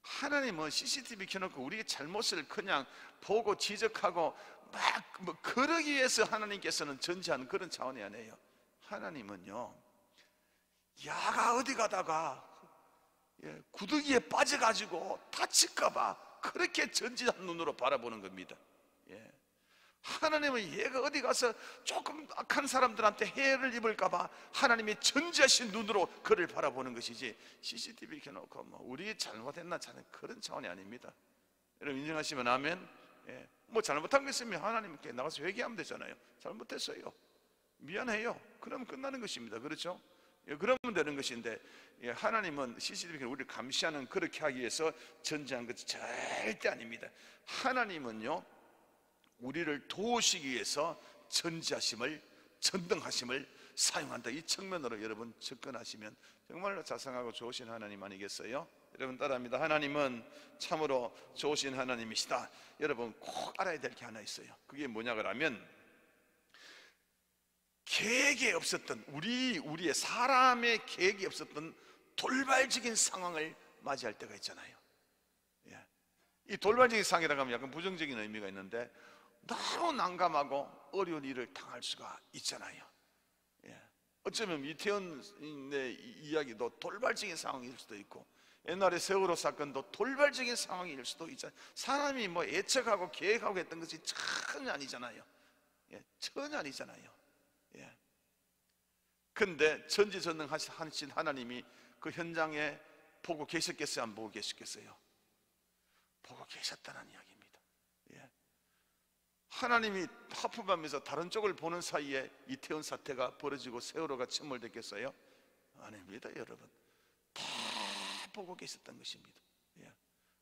S1: 하나님은 CCTV 켜놓고 우리의 잘못을 그냥 보고 지적하고 막 뭐 그러기 위해서 하나님께서는 전지하는 그런 차원이 아니에요. 하나님은요, 야가 어디 가다가 구더기에 빠져가지고 다칠까봐 그렇게 전지한 눈으로 바라보는 겁니다. 하나님은 얘가 어디 가서 조금 악한 사람들한테 해를 입을까봐 하나님의 전지하신 눈으로 그를 바라보는 것이지, CCTV 켜놓고 뭐 우리 잘못했나 자는 그런 차원이 아닙니다. 여러분 인정하시면 아멘. 뭐 잘못한 거 있으면 하나님께 나가서 회개하면 되잖아요. 잘못했어요, 미안해요, 그러면 끝나는 것입니다. 그렇죠? 그러면 되는 것인데, 하나님은 CCTV를 우리를 감시하는, 그렇게 하기 위해서 전지한 것이 절대 아닙니다. 하나님은요, 우리를 도우시기 위해서 전지하심을, 전등하심을 사용한다. 이 측면으로 여러분 접근하시면 정말로 자상하고 좋으신 하나님 아니겠어요? 여러분 따라합니다. 하나님은 참으로 좋으신 하나님이시다. 여러분 꼭 알아야 될 게 하나 있어요. 그게 뭐냐 그러면, 계획에 없었던, 우리의 사람의 계획이 없었던 돌발적인 상황을 맞이할 때가 있잖아요. 이 돌발적인 상황이라고 하면 약간 부정적인 의미가 있는데, 너무 난감하고 어려운 일을 당할 수가 있잖아요. 어쩌면 이태원의 이야기도 돌발적인 상황일 수도 있고, 옛날에 세월호 사건도 돌발적인 상황일 수도 있잖아요. 사람이 뭐 예측하고 계획하고 했던 것이 전혀 아니잖아요. 전혀 아니잖아요. 근데 전지전능하신 하나님이 그 현장에 보고 계셨겠어요? 안 보고 계셨겠어요? 보고 계셨다는 이야기입니다. 하나님이 하품하면서 다른 쪽을 보는 사이에 이태원 사태가 벌어지고 세월호가 침몰됐겠어요? 아닙니다. 여러분 다 보고 계셨던 것입니다.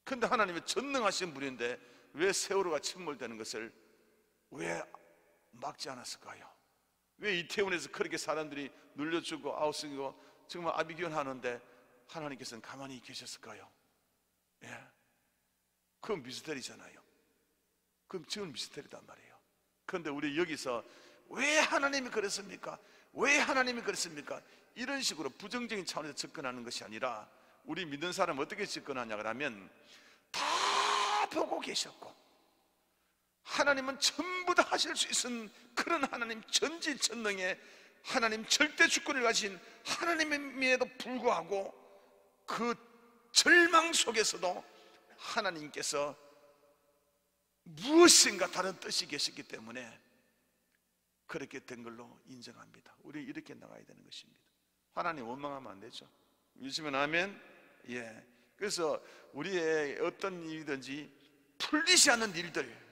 S1: 근데 하나님이 전능하신 분인데 왜 세월호가 침몰되는 것을 왜 막지 않았을까요? 왜 이태원에서 그렇게 사람들이 눌려 죽고 아우성이고 정말 아비규환하는데 하나님께서는 가만히 계셨을까요? 그건 미스터리잖아요. 그럼 지금 미스터리단 말이에요. 그런데 우리 여기서 왜 하나님이 그랬습니까? 왜 하나님이 그랬습니까? 이런 식으로 부정적인 차원에서 접근하는 것이 아니라, 우리 믿는 사람은 어떻게 접근하냐 그러면, 다 보고 계셨고 하나님은 전부 다 하실 수 있는 그런 하나님, 전지전능의 하나님, 절대 주권을 가진 하나님임에도 불구하고 그 절망 속에서도 하나님께서 무엇인가 다른 뜻이 계셨기 때문에 그렇게 된 걸로 인정합니다. 우리 이렇게 나가야 되는 것입니다. 하나님 원망하면 안 되죠. 믿으시면 아멘. 그래서 우리의 어떤 일이든지 풀리지 않는 일들,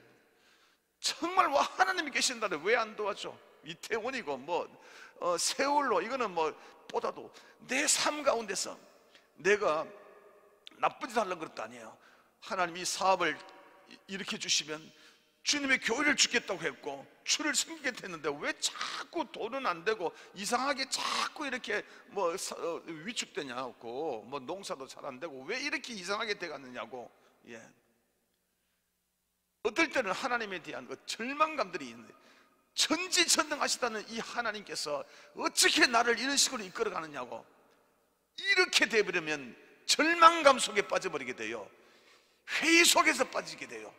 S1: 정말 와 하나님이 계신다는데 왜 안 도와줘? 이태원이고 뭐 세월호, 이거는 뭐 보다도 내 삶 가운데서 내가 나쁜 짓 하려는 것도 아니에요. 하나님이 이 사업을 일으켜 주시면 주님의 교회를 주겠다고 했고 주를 섬기겠다 했는데 왜 자꾸 돈은 안 되고 이상하게 자꾸 이렇게 뭐 위축되냐고, 뭐 농사도 잘 안 되고 왜 이렇게 이상하게 돼갔느냐고. 어떨 때는 하나님에 대한 그 절망감들이 있는데, 전지전능하시다는 이 하나님께서 어떻게 나를 이런 식으로 이끌어 가느냐고, 이렇게 되어버리면 절망감 속에 빠져버리게 돼요. 회의 속에서 빠지게 돼요.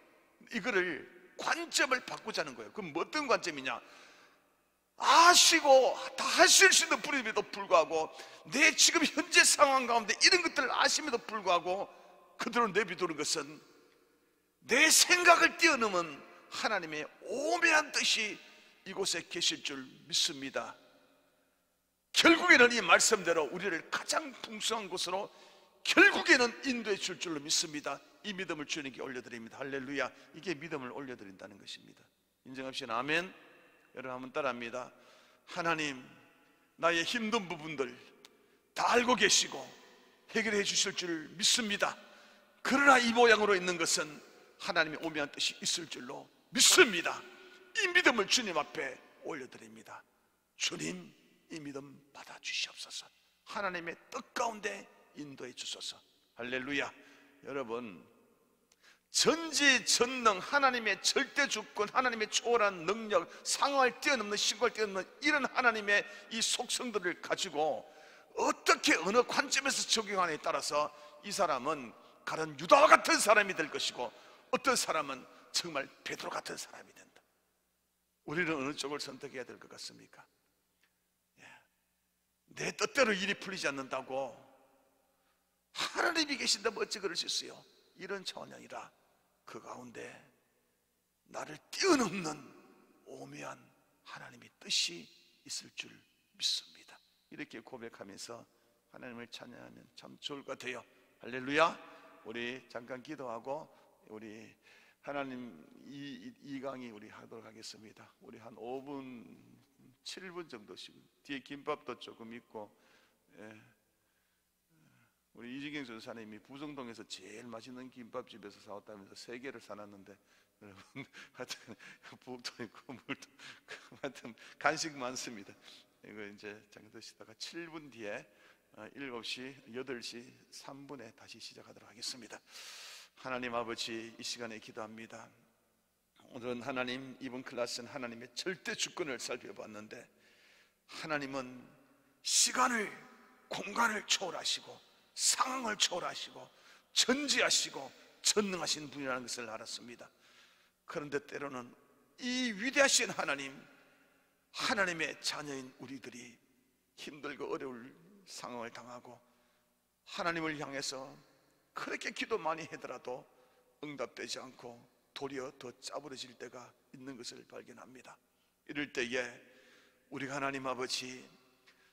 S1: 이거를 관점을 바꾸자는 거예요. 그럼 어떤 관점이냐? 아시고 다 하실 수 있는 분임에도 불구하고, 내 지금 현재 상황 가운데 이런 것들을 아심에도 불구하고 그대로 내비두는 것은 내 생각을 뛰어넘은 하나님의 오묘한 뜻이 이곳에 계실 줄 믿습니다. 결국에는 이 말씀대로 우리를 가장 풍성한 곳으로 결국에는 인도해 줄 줄로 믿습니다. 이 믿음을 주님께 올려드립니다. 할렐루야. 이게 믿음을 올려드린다는 것입니다. 인정합시다. 아멘. 여러분 한번 따라합니다. 하나님, 나의 힘든 부분들 다 알고 계시고 해결해 주실 줄 믿습니다. 그러나 이 모양으로 있는 것은 하나님의 오묘한 뜻이 있을 줄로 믿습니다. 이 믿음을 주님 앞에 올려드립니다. 주님, 이 믿음 받아주시옵소서. 하나님의 뜻 가운데 인도해 주소서. 할렐루야. 여러분, 전지전능 하나님의 절대 주권, 하나님의 초월한 능력, 상황을 뛰어넘는, 시간을 뛰어넘는 이런 하나님의 이 속성들을 가지고 어떻게 어느 관점에서 적용하느냐에 따라서 이 사람은 가룟 유다와 같은 사람이 될 것이고, 어떤 사람은 정말 베드로 같은 사람이 된다. 우리는 어느 쪽을 선택해야 될 것 같습니까? 내 뜻대로 일이 풀리지 않는다고 하나님이 계신다면 어찌 그럴 수 있어요? 이런 차원이 아니라 그 가운데 나를 뛰어넘는 오묘한 하나님의 뜻이 있을 줄 믿습니다. 이렇게 고백하면서 하나님을 찬양하면 참 좋을 것 같아요. 할렐루야. 우리 잠깐 기도하고 우리 하나님 이 강의 우리 하도록 하겠습니다. 우리 한 5분 7분 정도씩, 뒤에 김밥도 조금 있고, 우리 이지경 전사님이 부정동에서 제일 맛있는 김밥집에서 사왔다면서 3개를 사놨는데, 여러분 하여튼 부엌도 있고 물도 하여튼 간식 많습니다. 이거 이제 잠깐 드시다가 7분 뒤에 7시 8시 3분에 다시 시작하도록 하겠습니다. 하나님 아버지, 이 시간에 기도합니다. 오늘은 하나님, 이번 클래스는 하나님의 절대 주권을 살펴봤는데, 하나님은 시간을, 공간을 초월하시고 상황을 초월하시고 전지하시고 전능하신 분이라는 것을 알았습니다. 그런데 때로는 이 위대하신 하나님, 하나님의 자녀인 우리들이 힘들고 어려울 상황을 당하고 하나님을 향해서 그렇게 기도 많이 하더라도 응답되지 않고 도리어 더 짜부러질 때가 있는 것을 발견합니다. 이럴 때에 우리가 하나님 아버지,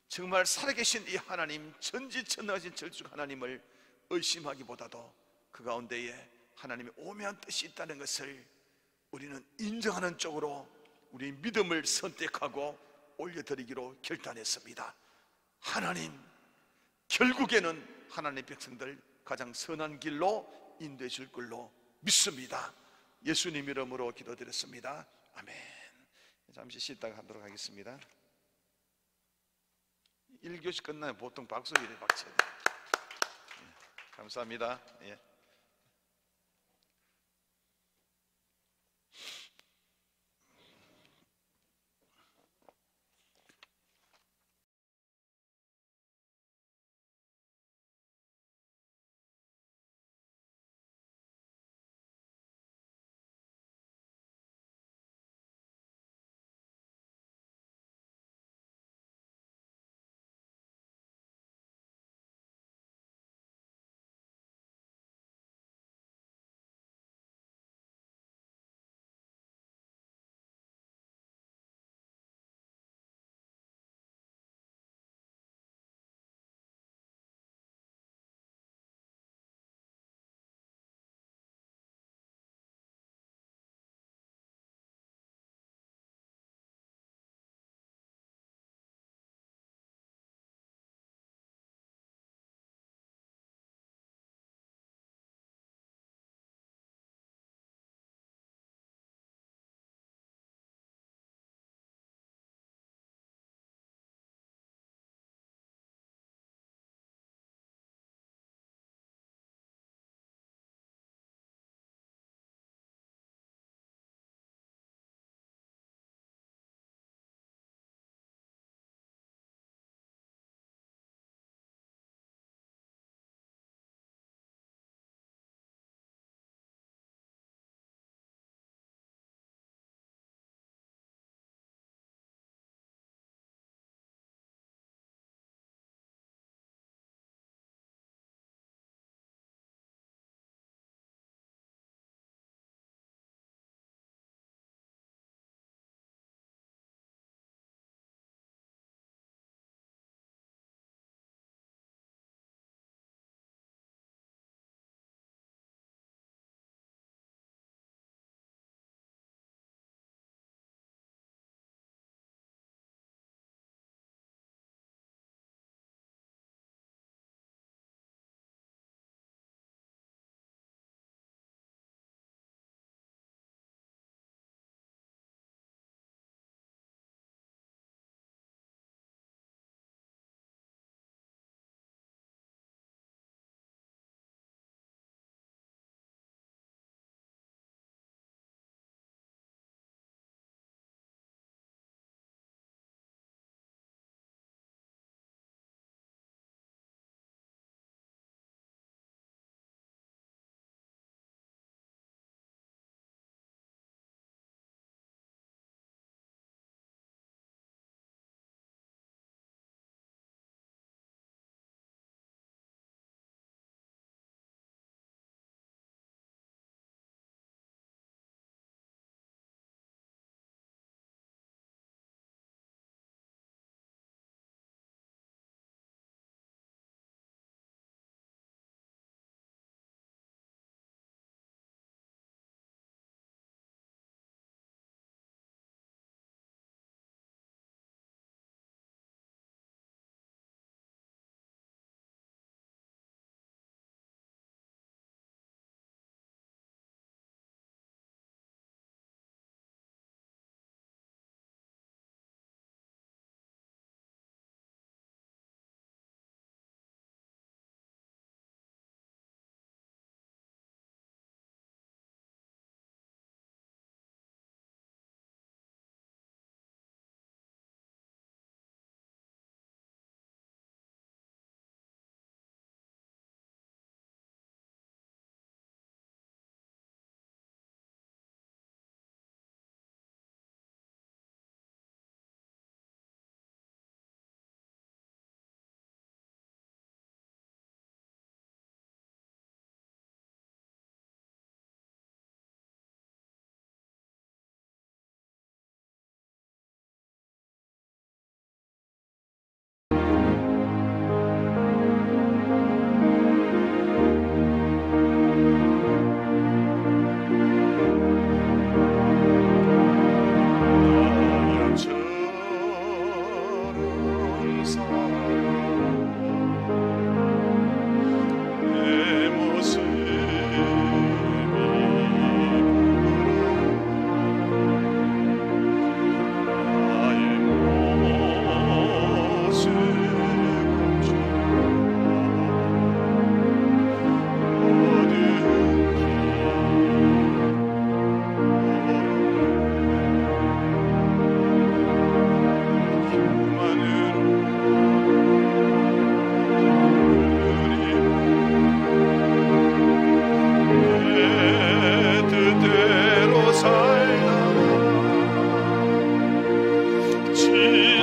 S1: 정말 살아계신 이 하나님, 전지전능하신 절주 하나님을 의심하기보다도 그 가운데에 하나님의 오묘한 뜻이 있다는 것을 우리는 인정하는 쪽으로 우리 믿음을 선택하고 올려드리기로 결단했습니다. 하나님, 결국에는 하나님의 백성들 가장 선한 길로 인도해 줄 걸로 믿습니다. 예수님 이름으로 기도드렸습니다. 아멘. 잠시 쉬다가 하도록 하겠습니다. 1교시 끝나면 보통 박수 이래 박쳐야 돼요. 감사합니다. 예.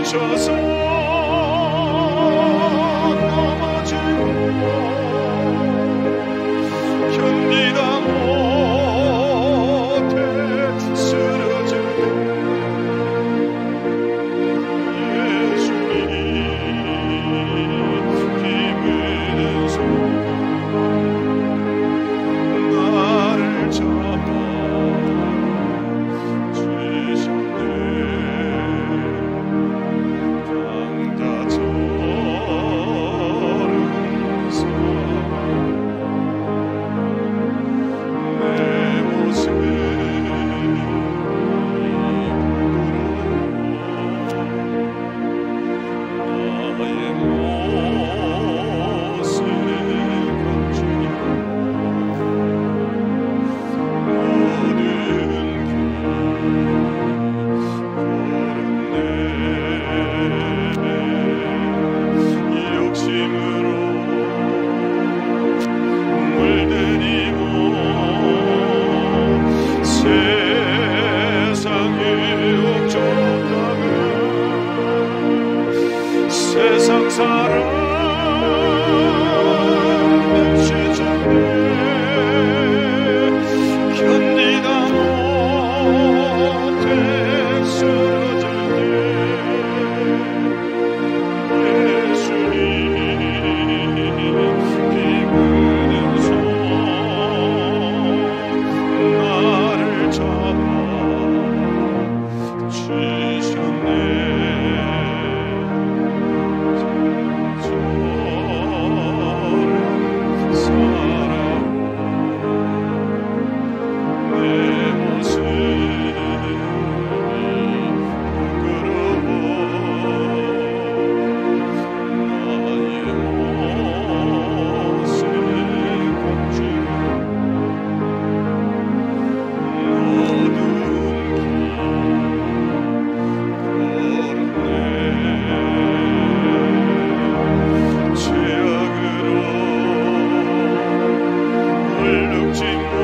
S1: 멈춰서 넘어지고 견디다 못해 쓰러질 때 예수님 힘을 내서 나를 잡아 주셨네. 당자처럼서 내 모습 나의 모습 감추고 모든 욕심으로 물들이고 세상 유혹 쫓다가 세상 사랑 맺히잖네. 견디다 못해 쓰러질 때 예수님 비무는 손 나를 잡아 주셨네. 저를 사랑하고 내 모습 부끄러워 나의 모습 감추고 어두운 길 걸었네. 죄악으로 얼룩짐고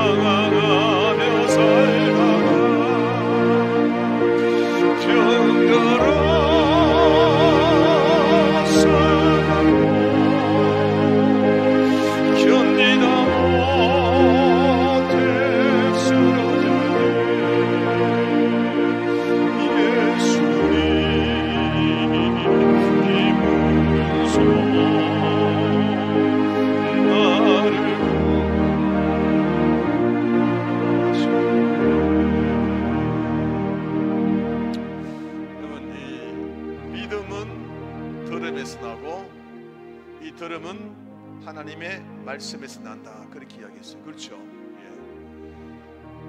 S1: 방황하며 살다가 병들어서 견디다 못해 쓰러질 때 예수님 비무는 손 나를 구원하셨네. 믿음은 들음에서 나고 이 들음은 하나님의 말씀에서 난다, 그렇게 이야기했어요. 그렇죠? 예.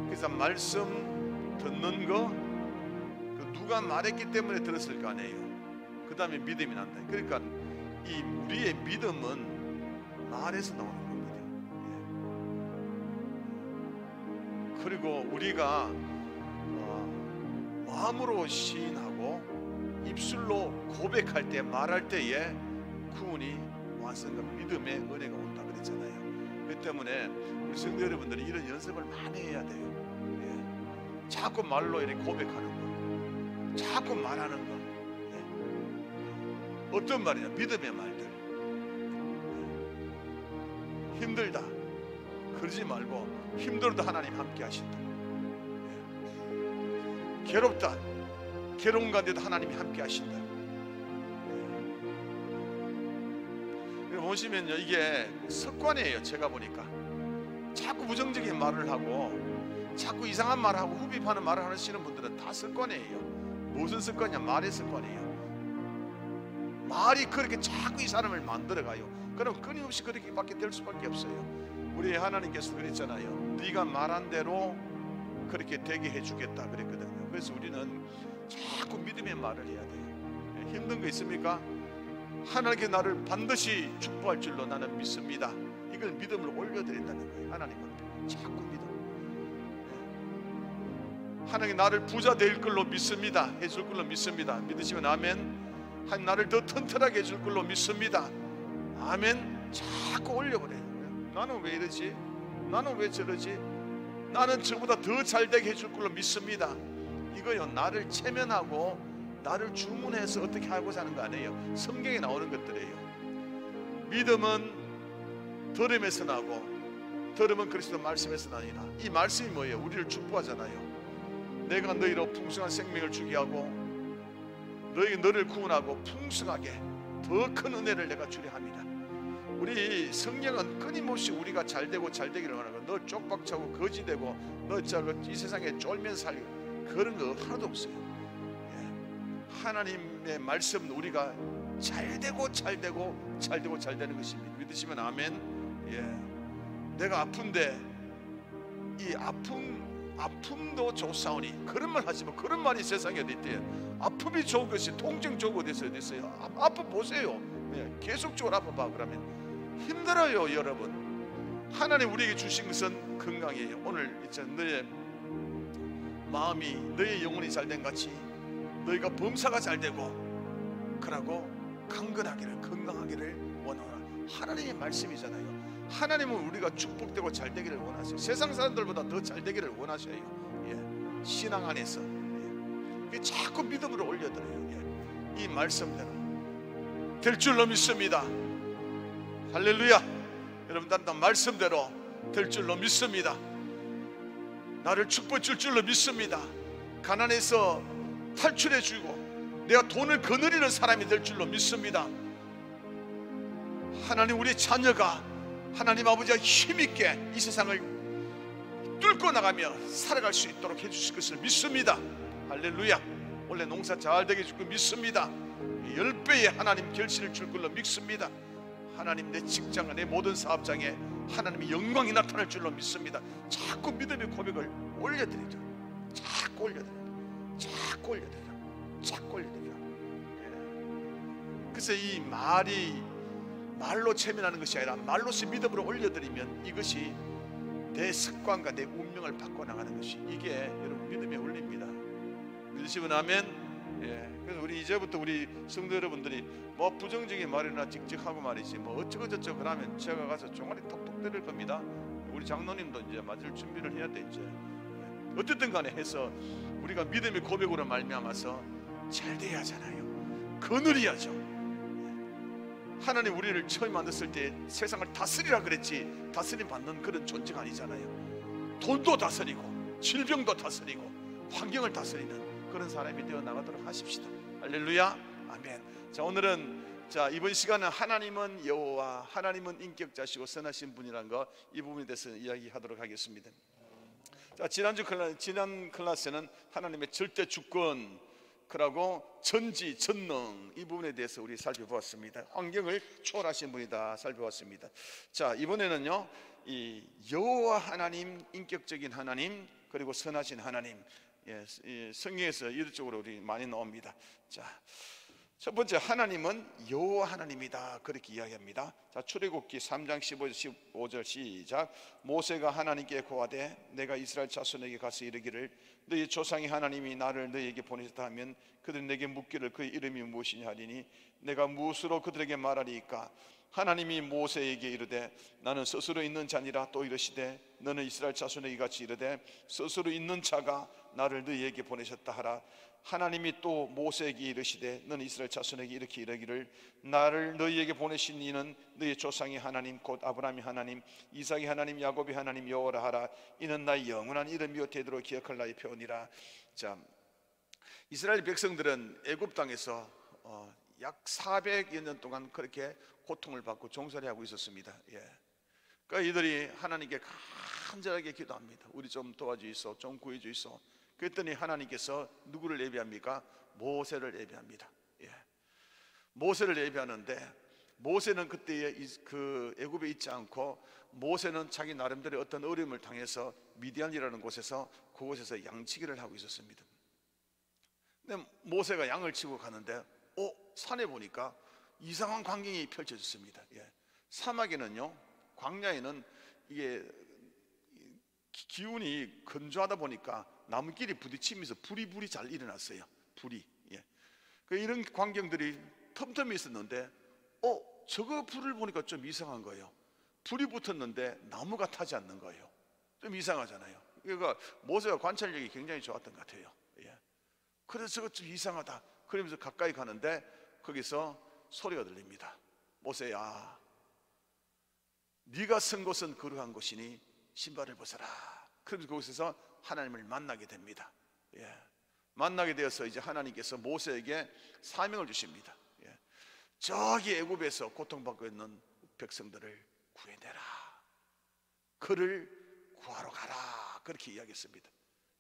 S1: 그래서 말씀 듣는 거 누가 말했기 때문에 들었을 거 아니에요. 그 다음에 믿음이 난다. 그러니까 이 우리의 믿음은 말에서 나오는 겁니다. 예. 그리고 우리가 마음으로 시인하고 입술로 고백할 때, 말할 때에 구원이 완성과 믿음의 은혜가 온다 그랬잖아요. 그 때문에 우리 성도 여러분들이 이런 연습을 많이 해야 돼요. 예. 자꾸 말로 이렇게 고백하는 거, 자꾸 말하는 거. 예. 어떤 말이냐? 믿음의 말들. 예. 힘들다 그러지 말고 힘들어도 하나님 함께 하신다. 예. 괴롭다, 괴로운 가운데도 하나님이 함께 하신다. 보시면요, 이게 습관이에요. 제가 보니까 자꾸 부정적인 말을 하고 자꾸 이상한 말을 하고 흡입하는 말을 하시는 분들은 다 습관이에요. 무슨 습관이냐? 말의 습관이에요. 말이 그렇게 자꾸 이 사람을 만들어가요. 그럼 끊임없이 그렇게밖에 될 수밖에 없어요. 우리 하나님께서 그랬잖아요. 네가 말한 대로 그렇게 되게 해주겠다 그랬거든요. 그래서 우리는 자꾸 믿음의 말을 해야 돼요. 힘든 거 있습니까? 하나님께 나를 반드시 축복할 줄로 나는 믿습니다. 이걸 믿음을 올려드린다는 거예요. 하나님 앞에 자꾸 믿음. 하나님 나를 부자 될 걸로 믿습니다. 해줄 걸로 믿습니다. 믿으시면 아멘. 하나님 나를 더 튼튼하게 해줄 걸로 믿습니다. 아멘. 자꾸 올려버려요. 나는 왜 이러지? 나는 왜 저러지? 나는 저보다 더 잘되게 해줄 걸로 믿습니다. 이거요, 나를 체면하고 나를 주문해서 어떻게 하고자 하는 거 아니에요. 성경에 나오는 것들이에요. 믿음은 들음에서 나고 들음은 그리스도 말씀에서 나니라. 이 말씀이 뭐예요? 우리를 축복하잖아요. 내가 너희로 풍성한 생명을 주게 하고 너를 구원하고 풍성하게 더 큰 은혜를 내가 주려 합니다. 우리 성령은 끊임없이 우리가 잘되고 잘되기를 원하고, 너 쪽박차고 거지되고 너 이 세상에 쫄면 살고 그런 거 하나도 없어요. 하나님의 말씀은 우리가 잘되고 잘되고 잘되고 잘되는 것입니다. 믿으시면 아멘. 내가 아픈데 이 아픔도 좋사오니, 그런 말 하시면, 그런 말이 세상에 어디 있대요? 아픔이 좋은 것이, 통증 좋은 어디 있어요? 아픔 보세요. 계속적으로 아파봐. 그러면 힘들어요. 여러분, 하나님 우리에게 주신 것은 건강이에요. 오늘 이제 너의 마음이, 너의 영혼이 잘된 같이 너희가 범사가 잘되고 그러고 강건하기를, 건강하기를 원하라. 하나님의 말씀이잖아요. 하나님은 우리가 축복되고 잘되기를 원하세요. 세상 사람들보다 더 잘되기를 원하셔요. 신앙 안에서 자꾸 믿음으로 올려드려요. 이 말씀대로 될 줄로 믿습니다. 할렐루야. 여러분들 말씀대로 될 줄로 믿습니다. 나를 축복해 줄 줄로 믿습니다. 가난에서 탈출해 주고 내가 돈을 거느리는 사람이 될 줄로 믿습니다. 하나님, 우리 자녀가 하나님 아버지가 힘있게 이 세상을 뚫고 나가며 살아갈 수 있도록 해주실 것을 믿습니다. 할렐루야. 원래 농사 잘 되게 해줄 걸 믿습니다. 10배의 하나님 결실을 줄 걸로 믿습니다. 하나님, 내 직장과 내 모든 사업장에 하나님의 영광이 나타날 줄로 믿습니다. 자꾸 믿음의 고백을 올려드리죠. 자꾸 올려드리죠. 자꾸 올려드리죠. 자꾸 올려드리죠. 그래서 이 말로 체면하는 것이 아니라 말로서 믿음으로 올려드리면 이것이 내 습관과 내 운명을 바꿔나가는 것이, 이게 여러분 믿음의 원리입니다. 믿으시면 아멘. 그래서 우리 이제부터 우리 성도 여러분들이 뭐 부정적인 말이나 직직하고 말이지 뭐 어쩌고 저쩌고 그러면 제가 가서 종아리 톡톡 때릴 겁니다. 우리 장로님도 이제 맞을 준비를 해야 돼. 이제 어쨌든 간에 해서 우리가 믿음의 고백으로 말미암아서 잘 돼야 하잖아요. 거느려야죠. 하나님 우리를 처음 만났을 때 세상을 다스리라 그랬지 다스림 받는 그런 존재가 아니잖아요. 돈도 다스리고 질병도 다스리고 환경을 다스리는 그런 사람이 되어 나가도록 하십시다. 할렐루야. 아멘. 자, 오늘은 이번 시간은 하나님은 여호와, 하나님은 인격자시고 선하신 분이라는 거, 이 부분에 대해서 이야기하도록 하겠습니다. 자, 지난 클래스는 하나님의 절대 주권, 그러고 전지, 전능, 이 부분에 대해서 우리 살펴보았습니다. 환경을 초월하신 분이다 살펴봤습니다. 자, 이번에는요, 이 여호와 하나님, 인격적인 하나님, 그리고 선하신 하나님, 성경에서 이쪽으로 우리 많이 나옵니다. 자, 첫 번째, 하나님은 여호와 하나님이다, 그렇게 이야기합니다. 자, 출애굽기 3장 15절 시작. 모세가 하나님께 고하되 내가 이스라엘 자손에게 가서 이르기를 너희 조상의 하나님이 나를 너희에게 보내셨다 하면 그들이 내게 묻기를 그의 이름이 무엇이냐 하리니 내가 무엇으로 그들에게 말하리이까. 하나님이 모세에게 이르되 나는 스스로 있는 자니라. 또 이르시되 너는 이스라엘 자손에게 같이 이르되 스스로 있는 자가 나를 너희에게 보내셨다 하라. 하나님이 또 모세에게 이르시되 너는 이스라엘 자손에게 이렇게 이르기를 나를 너희에게 보내신 이는 너희 조상의 하나님 곧 아브라함의 하나님 이삭의 하나님 야곱의 하나님 여호와라 하라. 이는 나의 영원한 이름이요 대대로 기억할 나의 표현이라. 자, 이스라엘 백성들은 애굽 땅에서 약 400여 년 동안 그렇게 고통을 받고 종살이 하고 있었습니다. 그러니까 이들이 하나님께 간절하게 기도합니다. 우리 좀 도와주이소, 좀 구해주이소. 그랬더니 하나님께서 누구를 예비합니까? 모세를 예비합니다. 모세를 예비하는데, 모세는 그때 그 애굽에 있지 않고 모세는 자기 나름대로 어떤 어려움을 당해서 미디안이라는 곳에서 그곳에서 양치기를 하고 있었습니다. 근데 모세가 양을 치고 가는데 산에 보니까 이상한 광경이 펼쳐졌습니다. 사막에는요, 광야에는 이게 기운이 건조하다 보니까 나무끼리 부딪히면서 불이 잘 일어났어요. 불이. 이런 광경들이 틈틈이 있었는데 저거 불을 보니까 좀 이상한 거예요. 불이 붙었는데 나무가 타지 않는 거예요. 좀 이상하잖아요. 그러니까 모세가 관찰력이 굉장히 좋았던 것 같아요. 예. 그래서 저것 좀 이상하다. 그러면서 가까이 가는데 거기서 소리가 들립니다. 모세야, 네가 선 곳은 거룩한 곳이니 신발을 벗어라. 그러면서 거기서 하나님을 만나게 됩니다. 예. 만나게 되어서 이제 하나님께서 모세에게 사명을 주십니다. 예. 저기 애굽에서 고통받고 있는 백성들을 구해내라. 그를 구하러 가라. 그렇게 이야기했습니다.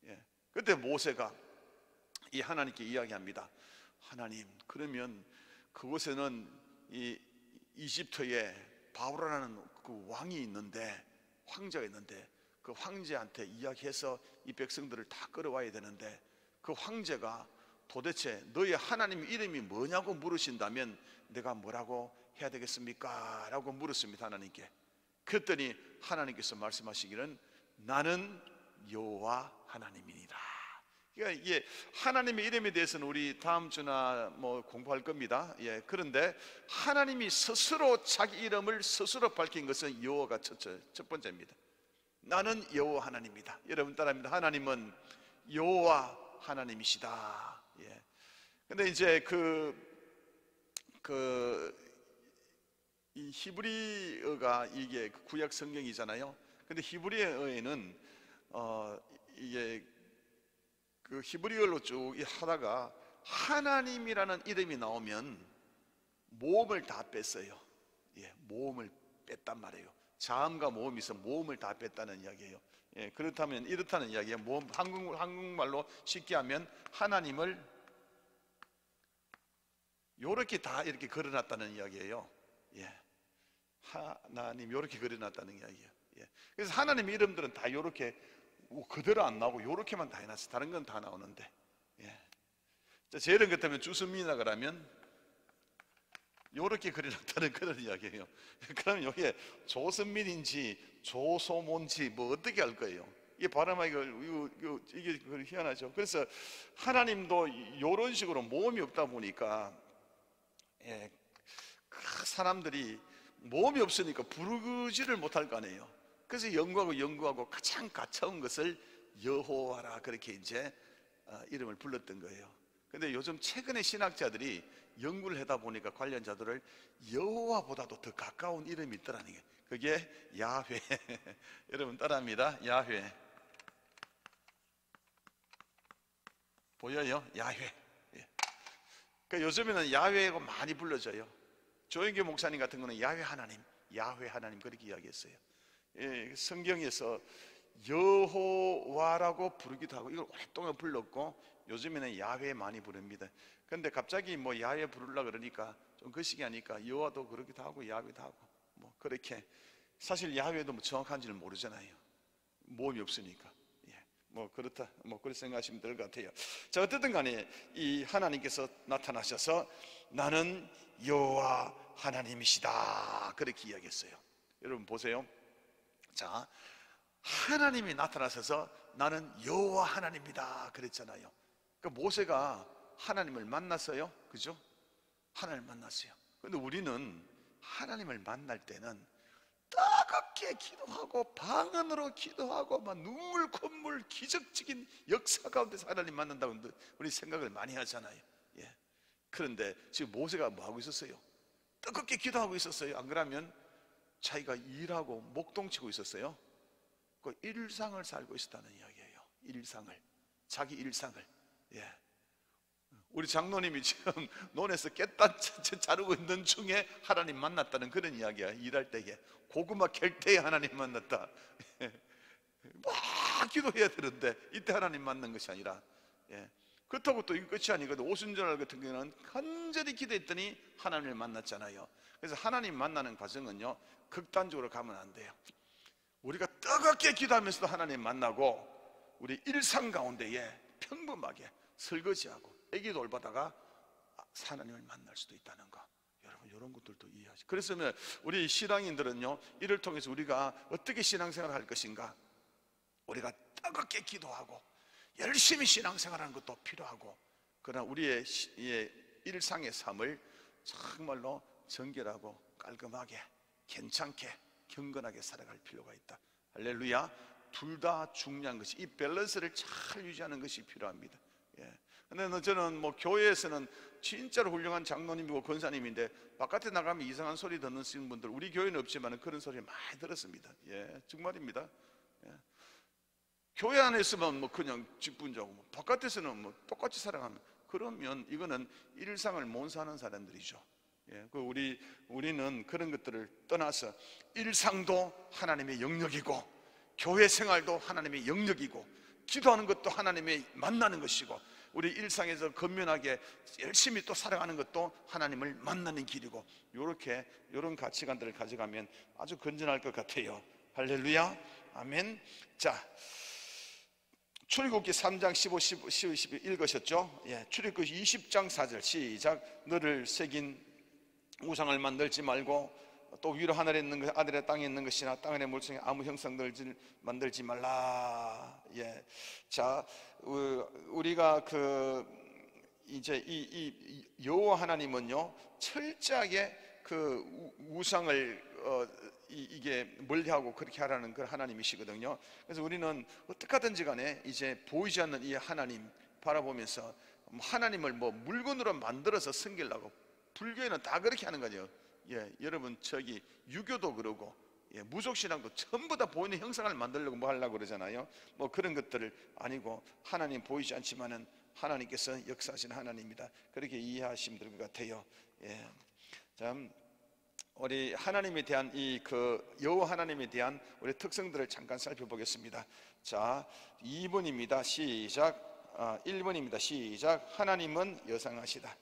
S1: 예. 그때 모세가 이 하나님께 이야기합니다. 하나님, 그러면 그곳에는 이 이집트에 바로라는 그 왕이 있는데, 황제가 있는데, 그 황제한테 이야기해서 이 백성들을 다 끌어와야 되는데, 그 황제가 도대체 너의 하나님 이름이 뭐냐고 물으신다면 내가 뭐라고 해야 되겠습니까? 라고 물었습니다. 하나님께. 그랬더니 하나님께서 말씀하시기는 나는 여호와 하나님이니라. 그러니까 이게 하나님의 이름에 대해서는 우리 다음 주나 뭐 공부할 겁니다. 예, 그런데 하나님이 스스로 자기 이름을 스스로 밝힌 것은 여호와가 첫 번째입니다. 나는 여호와 하나님이다. 여러분 따라합니다. 하나님은 여호와 하나님이시다. 예. 근데 이제 이 히브리어가 이게 구약 성경이잖아요. 근데 히브리어에는 이게 그 히브리어로 쭉 하다가 하나님이라는 이름이 나오면 모음을 다 뺐어요. 예, 모음을 뺐단 말이에요. 자음과 모음이 있어 모음을 다 뺐다는 이야기예요. 예, 그렇다면 이렇다는 이야기예요. 모음, 한국말로 쉽게 하면 하나님을 요렇게 다 이렇게 걸어놨다는 이야기예요. 예, 하나님 요렇게 걸어놨다는 이야기예요. 예, 그래서 하나님 이름들은 다 요렇게 그대로 안 나오고 요렇게만 다 해놨어요. 다른 건 다 나오는데. 예. 자, 제 이름 같으면 주선민이나 그러면 요렇게 그려놨다는 그런 이야기예요. 그러면 여기에 조선민인지 조소몬지 뭐 어떻게 할 거예요? 이게 발음하기가 이게 희한하죠. 그래서 하나님도 요런 식으로 모음이 없다 보니까 예, 사람들이 모음이 없으니까 부르지를 못할 거 아니에요. 그래서 연구하고 가장 가까운 것을 여호와라 그렇게 이제 이름을 불렀던 거예요. 근데 요즘 최근에 신학자들이 연구를 하다 보니까 관련자들을 여호와보다도 더 가까운 이름이 있더라는 게 그게 야훼. 여러분 따라합니다. 야훼. 보여요? 야훼. 예. 그러니까 요즘에는 야훼가 많이 불러져요. 조영규 목사님 같은 거는 야훼 하나님 그렇게 이야기했어요. 예, 성경에서 여호와라고 부르기도 하고 이걸 오랫동안 불렀고 요즘에는 야훼 많이 부릅니다. 그런데 갑자기 뭐 야훼 부르려고 그러니까 좀 거시기 하니까 여호와도 그러기도 하고 야훼도 하고 뭐 그렇게 사실 야훼도 뭐 정확한지는 모르잖아요. 모음이 없으니까. 예, 뭐 그렇다 뭐 그렇게 생각하시면 될 것 같아요. 자, 어쨌든 간에 이 하나님께서 나타나셔서 나는 여호와 하나님이시다 그렇게 이야기했어요. 여러분 보세요. 자, 하나님이 나타나셔서 나는 여호와 하나님이다 그랬잖아요. 그러니까 모세가 하나님을 만났어요. 그죠? 하나님을 만났어요. 그런데 우리는 하나님을 만날 때는 뜨겁게 기도하고 방언으로 기도하고 막 눈물 콧물 기적적인 역사 가운데서 하나님 만난다고 우리 생각을 많이 하잖아요. 예. 그런데 지금 모세가 뭐 하고 있었어요? 뜨겁게 기도하고 있었어요. 안 그러면 자기가 일하고 목동치고 있었어요. 그 일상을 살고 있었다는 이야기예요. 일상을, 자기 일상을. 예. 우리 장로님이 지금 논에서 깻단 자르고 있는 중에 하나님 만났다는 그런 이야기야. 일할 때에 고구마 캘 때에 하나님 만났다. 막 기도해야 되는데 이때 하나님 만난 것이 아니라 예. 그렇다고 또 이거 끝이 아니거든. 오순절 같은 경우는 간절히 기도했더니 하나님을 만났잖아요. 그래서 하나님 만나는 과정은요 극단적으로 가면 안 돼요. 우리가 뜨겁게 기도하면서도 하나님 만나고 우리 일상 가운데에 평범하게 설거지하고 애기 돌보다가 하나님을 만날 수도 있다는 거. 여러분 이런 것들도 이해하시죠. 그래서 우리 신앙인들은요 이를 통해서 우리가 어떻게 신앙생활을 할 것인가, 우리가 뜨겁게 기도하고 열심히 신앙생활하는 것도 필요하고, 그러나 우리의 일상의 삶을 정말로 정결하고 깔끔하게 괜찮게 경건하게 살아갈 필요가 있다. 할렐루야. 둘 다 중요한 것이, 이 밸런스를 잘 유지하는 것이 필요합니다. 근데 저는 뭐 교회에서는 진짜로 훌륭한 장로님이고 권사님인데 바깥에 나가면 이상한 소리 듣는 분들, 우리 교회는 없지만 그런 소리 많이 들었습니다. 정말입니다. 교회 안에 있으면 뭐 그냥 직분자고, 뭐 바깥에서는 뭐 똑같이 살아가면, 그러면 이거는 일상을 못 사는 사람들이죠. 우리는 그런 것들을 떠나서 일상도 하나님의 영역이고, 교회 생활도 하나님의 영역이고, 기도하는 것도 하나님의 만나는 것이고, 우리 일상에서 건면하게 열심히 또 살아가는 것도 하나님을 만나는 길이고, 이런 가치관들을 가져가면 아주 건전할 것 같아요. 할렐루야, 아멘. 자, 출애굽기 3장 15, 12 읽으셨죠? 출애굽기 20장 4절 시작. 너를 새긴 우상을 만들지 말고, 또 위로 하늘에 있는 것, 아들의 땅에 있는 것이나 땅 아래 물속에 아무 형상들 만들지 말라. 자, 우리가 이제 이 여호와 하나님은요, 철저하게 그 우상을 이게 멀리하고 그렇게 하라는 그 하나님이시거든요. 그래서 우리는 어떻게 하든지 간에 이제 보이지 않는 이 하나님 바라보면서 하나님을 뭐 물건으로 만들어서 섬기려고, 불교에는 다 그렇게 하는 거죠. 여러분, 저기 유교도 그러고 무속신앙도 전부 다 보이는 형상을 만들려고 뭐 하려고 그러잖아요. 뭐 그런 것들을 아니고, 하나님 보이지 않지만은 하나님께서 역사하시는 하나님이다, 그렇게 이해하시면 될 것 같아요. 참, 우리 하나님에 대한 여호와 하나님에 대한 우리 특성들을 잠깐 살펴보겠습니다. 자, 2번입니다. 시작. 1번입니다. 시작. 하나님은 여상하시다.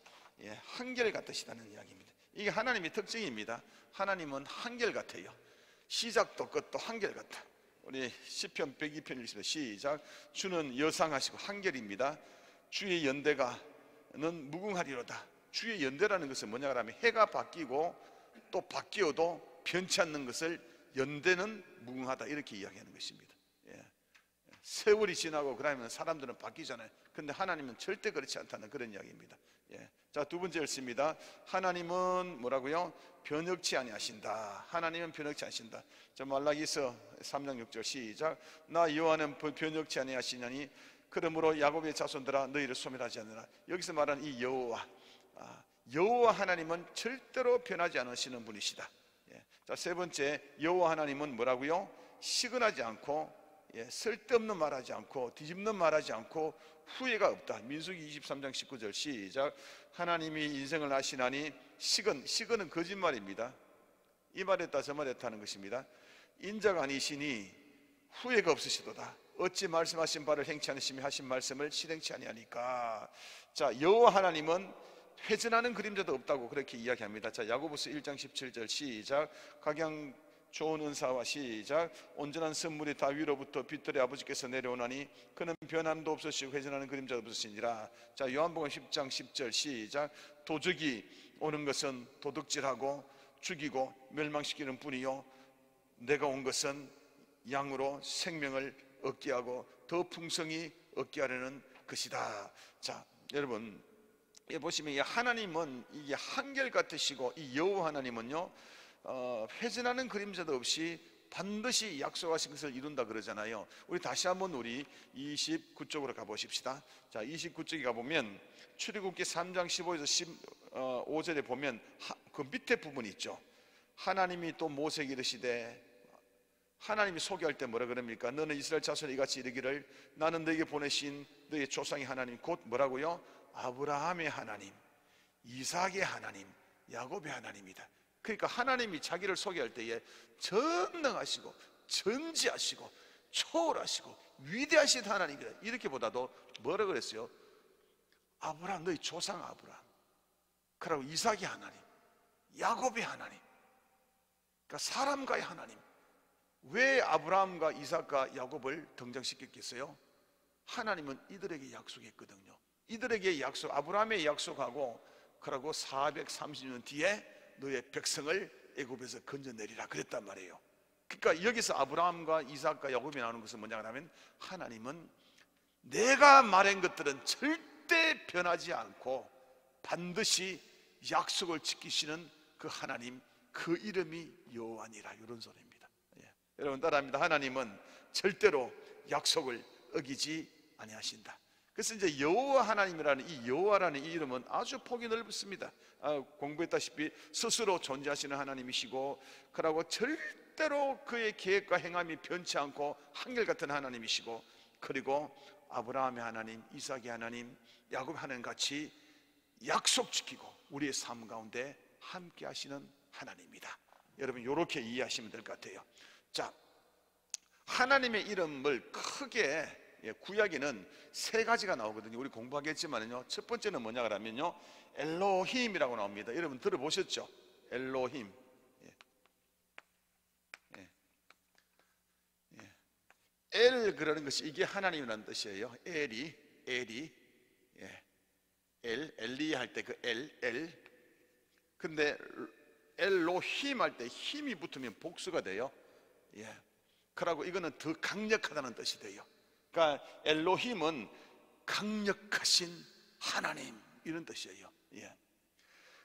S1: 한결같으시다는 이야기입니다. 이게 하나님의 특징입니다. 하나님은 한결같아요. 시작도 끝도 한결같아. 우리 시편 102편 읽습니다. 시작. 주는 여상하시고 한결입니다. 주의 연대가는 무궁하리로다. 주의 연대라는 것은 뭐냐 하면, 해가 바뀌고 또 바뀌어도 변치 않는 것을 연대는 무궁하다, 이렇게 이야기하는 것입니다. 세월이 지나고 그러면 사람들은 바뀌잖아요. 근데 하나님은 절대 그렇지 않다는 그런 이야기입니다. 자, 두 번째 읽습니다. 하나님은 뭐라고요? 변혁치 아니하신다. 하나님은 변혁치 않으신다. 자, 말라기서 3장 6절 시작. 나 여호와는 변혁치 아니하시나니 그러므로 야곱의 자손들아 너희를 소멸하지 않으라. 여기서 말하는 이 여호와 하나님은 절대로 변하지 않으시는 분이시다. 자, 세 번째, 여호와 하나님은 뭐라고요? 시근하지 않고, 쓸데없는 말하지 않고, 뒤집는 말하지 않고, 후회가 없다. 민수기 23장 19절 시작. 하나님이 인생을 아시나니, 시근은 거짓말입니다. 이 말했다 저 말했다 하는 것입니다. 인자가 아니시니 후회가 없으시도다. 어찌 말씀하신 바를 행치 않으시며 하신 말씀을 실행치 아니하니까. 자, 여호와 하나님은 회전하는 그림자도 없다고 그렇게 이야기합니다. 자, 야고보서 1장 17절 시작. 각양 좋은 은사와 시작. 온전한 선물이 다 위로부터 빛들의 아버지께서 내려오나니 그는 변함도 없으시고 회전하는 그림자도 없으시니라. 자, 요한복음 10장 10절 시작. 도적이 오는 것은 도둑질하고 죽이고 멸망시키는 뿐이요 내가 온 것은 양으로 생명을 얻게 하고 더 풍성히 얻게 하려는 것이다. 자, 여러분, 보시면 이 하나님은 이게 한결같으시고, 이 여호와 하나님은요, 회전하는 그림자도 없이 반드시 약속하신 것을 이룬다 그러잖아요. 우리 다시 한번 우리 29쪽으로 가보십시다. 자, 29쪽에 가보면 출애굽기 3장 15에서 15절에 보면 그 밑에 부분이 있죠. 하나님이 또 모세에게 이르시되, 하나님이 소개할 때 뭐라 그럽니까? 너는 이스라엘 자손이 이같이 이르기를 나는 너에게 보내신 너의 조상의 하나님 곧 뭐라고요? 아브라함의 하나님, 이삭의 하나님, 야곱의 하나님이다. 그러니까 하나님이 자기를 소개할 때에 전능하시고 전지하시고 초월하시고 위대하신 하나님이다, 이렇게보다도 뭐라 그랬어요? 아브라함, 너희 조상 아브라함, 그리고 이삭의 하나님, 야곱의 하나님. 그러니까 사람과의 하나님. 왜 아브라함과 이삭과 야곱을 등장시켰겠어요? 하나님은 이들에게 약속했거든요. 이들에게 약속, 아브라함의 약속하고 그러고 430년 뒤에 너의 백성을 애굽에서 건져내리라 그랬단 말이에요. 그러니까 여기서 아브라함과 이삭과 야곱이 나오는 것은 뭐냐 하면, 하나님은 내가 말한 것들은 절대 변하지 않고 반드시 약속을 지키시는 그 하나님, 그 이름이 여호와니라, 이런 소리입니다. 여러분 따라합니다. 하나님은 절대로 약속을 어기지 아니하신다. 그래서 이제 여호와 하나님이라는 이 여호와라는 이 이름은 아주 폭이 넓습니다. 공부했다시피 스스로 존재하시는 하나님이시고, 그러고 절대로 그의 계획과 행함이 변치 않고 한결같은 하나님이시고, 그리고 아브라함의 하나님, 이삭의 하나님, 야곱 하나님 같이 약속 지키고 우리의 삶 가운데 함께 하시는 하나님입니다. 여러분 이렇게 이해하시면 될 것 같아요. 자, 하나님의 이름을 크게 구약에는 세 가지가 나오거든요. 우리 공부하겠지만요, 첫 번째는 뭐냐 그러면요, 엘로힘이라고 나옵니다. 여러분 들어보셨죠? 엘로힘. 엘 그러는 것이 이게 하나님이라는 뜻이에요. 엘이 엘리 할 때 그 엘. 근데 엘로힘 할 때 힘이 붙으면 복수가 돼요. 그러고 이거는 더 강력하다는 뜻이 돼요. 그러니까 엘로힘은 강력하신 하나님 이런 뜻이에요.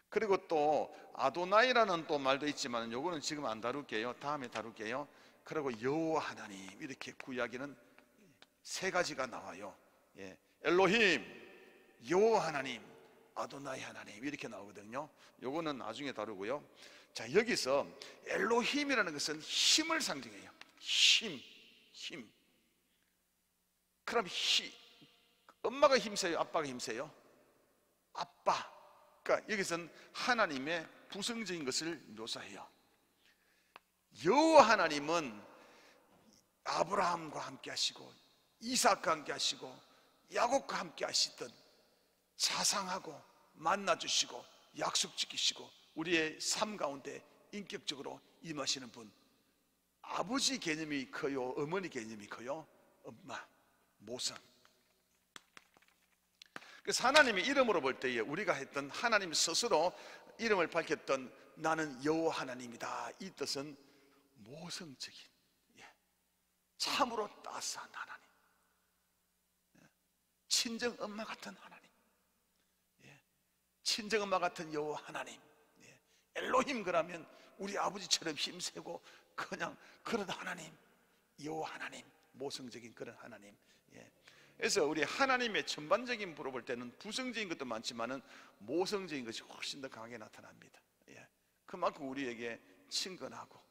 S1: 그리고 또 아도나이라는 또 말도 있지만 요거는 지금 안 다룰게요. 다음에 다룰게요. 그리고 여호와 하나님, 이렇게 구약에는 세 가지가 나와요. 엘로힘, 여호와 하나님, 아도나이 하나님 이렇게 나오거든요. 요거는 나중에 다루고요. 자, 여기서 엘로힘이라는 것은 힘을 상징해요. 힘. 그럼 엄마가 힘세요? 아빠가 힘세요? 아빠. 그러니까 여기서는 하나님의 부성적인 것을 묘사해요. 여호와 하나님은 아브라함과 함께 하시고 이삭과 함께 하시고 야곱과 함께 하시던, 자상하고 만나주시고 약속 지키시고 우리의 삶 가운데 인격적으로 임하시는 분. 아버지 개념이 커요? 어머니 개념이 커요? 엄마, 모성. 그래서 하나님의 이름으로 볼 때에 우리가 했던, 하나님 스스로 이름을 밝혔던 나는 여호와 하나님이다, 이 뜻은 모성적인, 참으로 따스한 하나님, 친정 엄마 같은 하나님, 친정 엄마 같은 여호와 하나님. 엘로힘 그러면 우리 아버지처럼 힘세고 그냥 그런 하나님, 여호와 하나님, 모성적인 그런 하나님. 그래서 우리 하나님의 전반적인 부로 볼 때는 부성적인 것도 많지만은 모성적인 것이 훨씬 더 강하게 나타납니다. 그만큼 우리에게 친근하고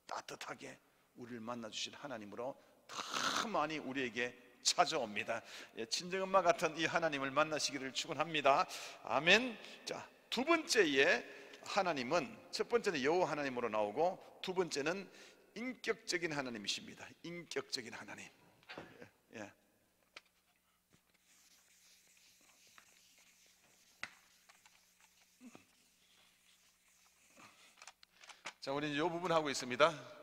S1: 따뜻하게 우리를 만나주신 하나님으로 더 많이 우리에게 찾아옵니다. 친정엄마 같은 이 하나님을 만나시기를 축원합니다. 아멘. 자, 두 번째에 하나님은, 첫 번째는 여호와 하나님으로 나오고 두 번째는 인격적인 하나님이십니다. 인격적인 하나님. 자, 우리는 이 부분 하고 있습니다.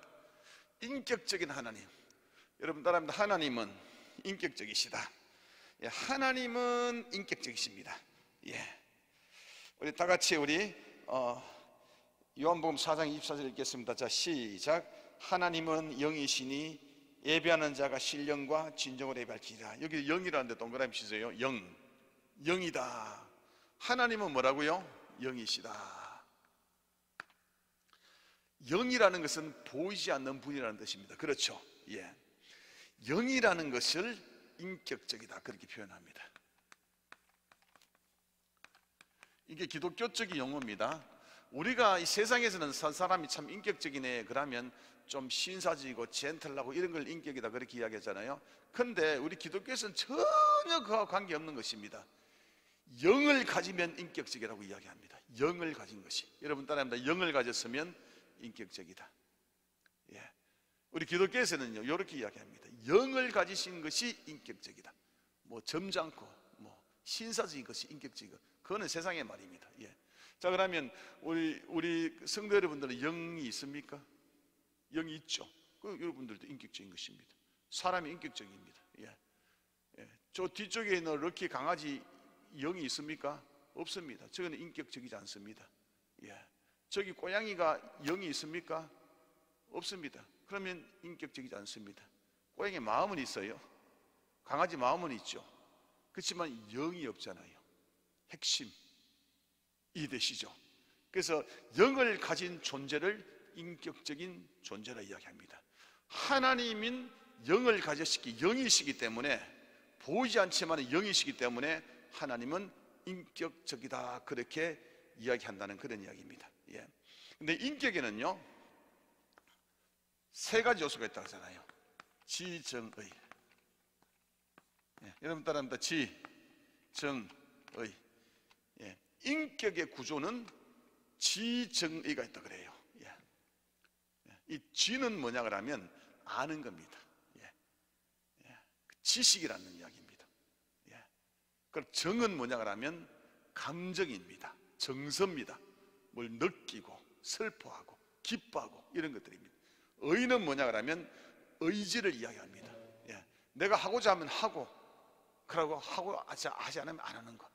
S1: 인격적인 하나님. 여러분 따라합니다. 하나님은 인격적이시다. 하나님은 인격적이십니다. 우리 다 같이 우리 요한복음 4장 24절 읽겠습니다. 자, 시작. 하나님은 영이시니 예배하는 자가 신령과 진정으로 예배할지니라. 여기 영이라는데 동그라미 치세요. 영이다. 하나님은 뭐라고요? 영이시다. 영이라는 것은 보이지 않는 분이라는 뜻입니다. 그렇죠? 영이라는 것을 인격적이다, 그렇게 표현합니다. 이게 기독교적인 용어입니다. 우리가 이 세상에서는 사람이 참 인격적이네 그러면 좀 신사적이고 젠틀하고 이런 걸 인격이다 그렇게 이야기하잖아요. 그런데 우리 기독교에서는 전혀 그와 관계없는 것입니다. 영을 가지면 인격적이라고 이야기합니다. 영을 가진 것이, 여러분 따라합니다. 영을 가졌으면 인격적이다. 우리 기독교에서는요 이렇게 이야기합니다. 영을 가지신 것이 인격적이다. 뭐 점잖고 뭐 신사적인 것이 인격적이고, 그거는 세상의 말입니다. 자, 그러면 우리 성도 여러분들은 영이 있습니까? 영이 있죠. 그 여러분들도 인격적인 것입니다. 사람이 인격적입니다. 저 뒤쪽에 있는 럭키 강아지 영이 있습니까? 없습니다. 저거는 인격적이지 않습니다. 저기 고양이가 영이 있습니까? 없습니다. 그러면 인격적이지 않습니다. 고양이 마음은 있어요. 강아지 마음은 있죠. 그렇지만 영이 없잖아요. 핵심 이해되시죠? 그래서 영을 가진 존재를 인격적인 존재라 이야기합니다. 하나님인 영을 가졌기 영이시기 때문에, 보이지 않지만 영이시기 때문에 하나님은 인격적이다, 그렇게 이야기한다는 그런 이야기입니다. 예. 근데 인격에는요 세 가지 요소가 있다고 하잖아요. 지, 정, 의. 예. 여러분 따라합니다. 지, 정, 의. 예. 인격의 구조는 지, 정, 의가 있다 그래요. 예. 이 지는 뭐냐 그러면 아는 겁니다. 예. 예. 지식이라는 이야기입니다. 예. 그럼 정은 뭐냐 그러면 감정입니다. 정서입니다. 뭘 느끼고 슬퍼하고 기뻐하고 이런 것들입니다. 의는 뭐냐 그러면 의지를 이야기합니다. 예. 내가 하고자 하면 하고, 그러고 하고 하지 않으면 안 하는 거.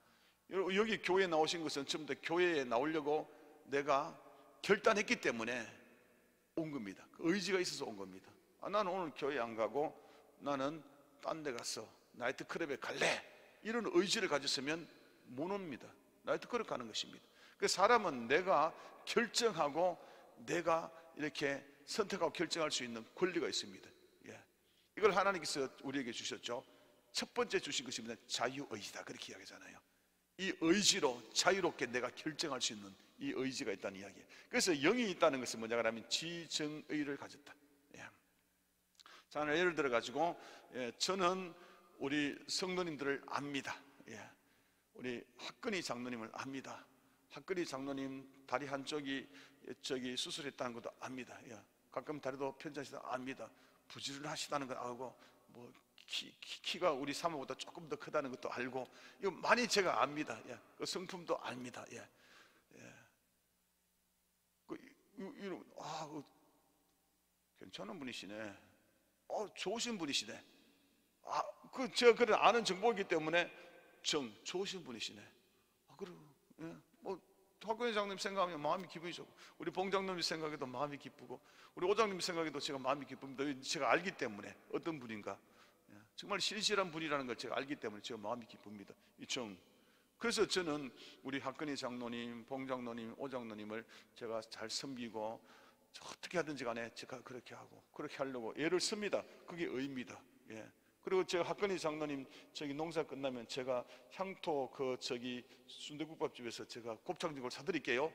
S1: 여기 교회에 나오신 것은 전부 다 교회에 나오려고 내가 결단했기 때문에 온 겁니다. 의지가 있어서 온 겁니다. 나는 오늘 교회 안 가고 나는 딴 데 가서 나이트클럽에 갈래, 이런 의지를 가졌으면 못 옵니다. 나이트클럽 가는 것입니다. 그 사람은 내가 결정하고 내가 이렇게 선택하고 결정할 수 있는 권리가 있습니다. 예. 이걸 하나님께서 우리에게 주셨죠. 첫 번째 주신 것입니다. 자유의지다, 그렇게 이야기하잖아요. 이 의지로 자유롭게 내가 결정할 수 있는 이 의지가 있다는 이야기예요. 그래서 영이 있다는 것은 뭐냐 하면 지정의를 가졌다. 예. 자, 예를 들어 가지고 저는 우리 성도님들을 압니다. 예. 우리 학근희 장로님을 압니다. 학근희 장로님 다리 한쪽이 수술했다는 것도 압니다. 예. 가끔 다리도 편찮으시다 압니다. 부지런하시다는 걸 알고, 뭐 키가 우리 사모보다 조금 더 크다는 것도 알고, 이거 많이 제가 압니다. 예. 그 성품도 압니다. 예. 예. 괜찮은 분이시네. 좋으신 분이시네. 제가 그런 아는 정보이기 때문에 좋으신 분이시네. 그리고 예. 학근희 장로님 생각하면 마음이 기분이 좋고, 우리 봉 장로님 생각해도 마음이 기쁘고, 우리 오 장로님 생각해도 제가 마음이 기쁩니다. 제가 알기 때문에 어떤 분인가, 정말 신실한 분이라는 걸 제가 알기 때문에 제가 마음이 기쁩니다. 그래서 저는 우리 학근희 장로님, 봉 장로님, 오 장로님을 제가 잘 섬기고 어떻게 하든지 간에 제가 그렇게 하고 그렇게 하려고 애를 씁니다. 그게 의입니다. 예. 그리고 제가 학근희 장로님 농사 끝나면 제가 향토 순대국밥집에서 제가 곱창전골 사드릴게요.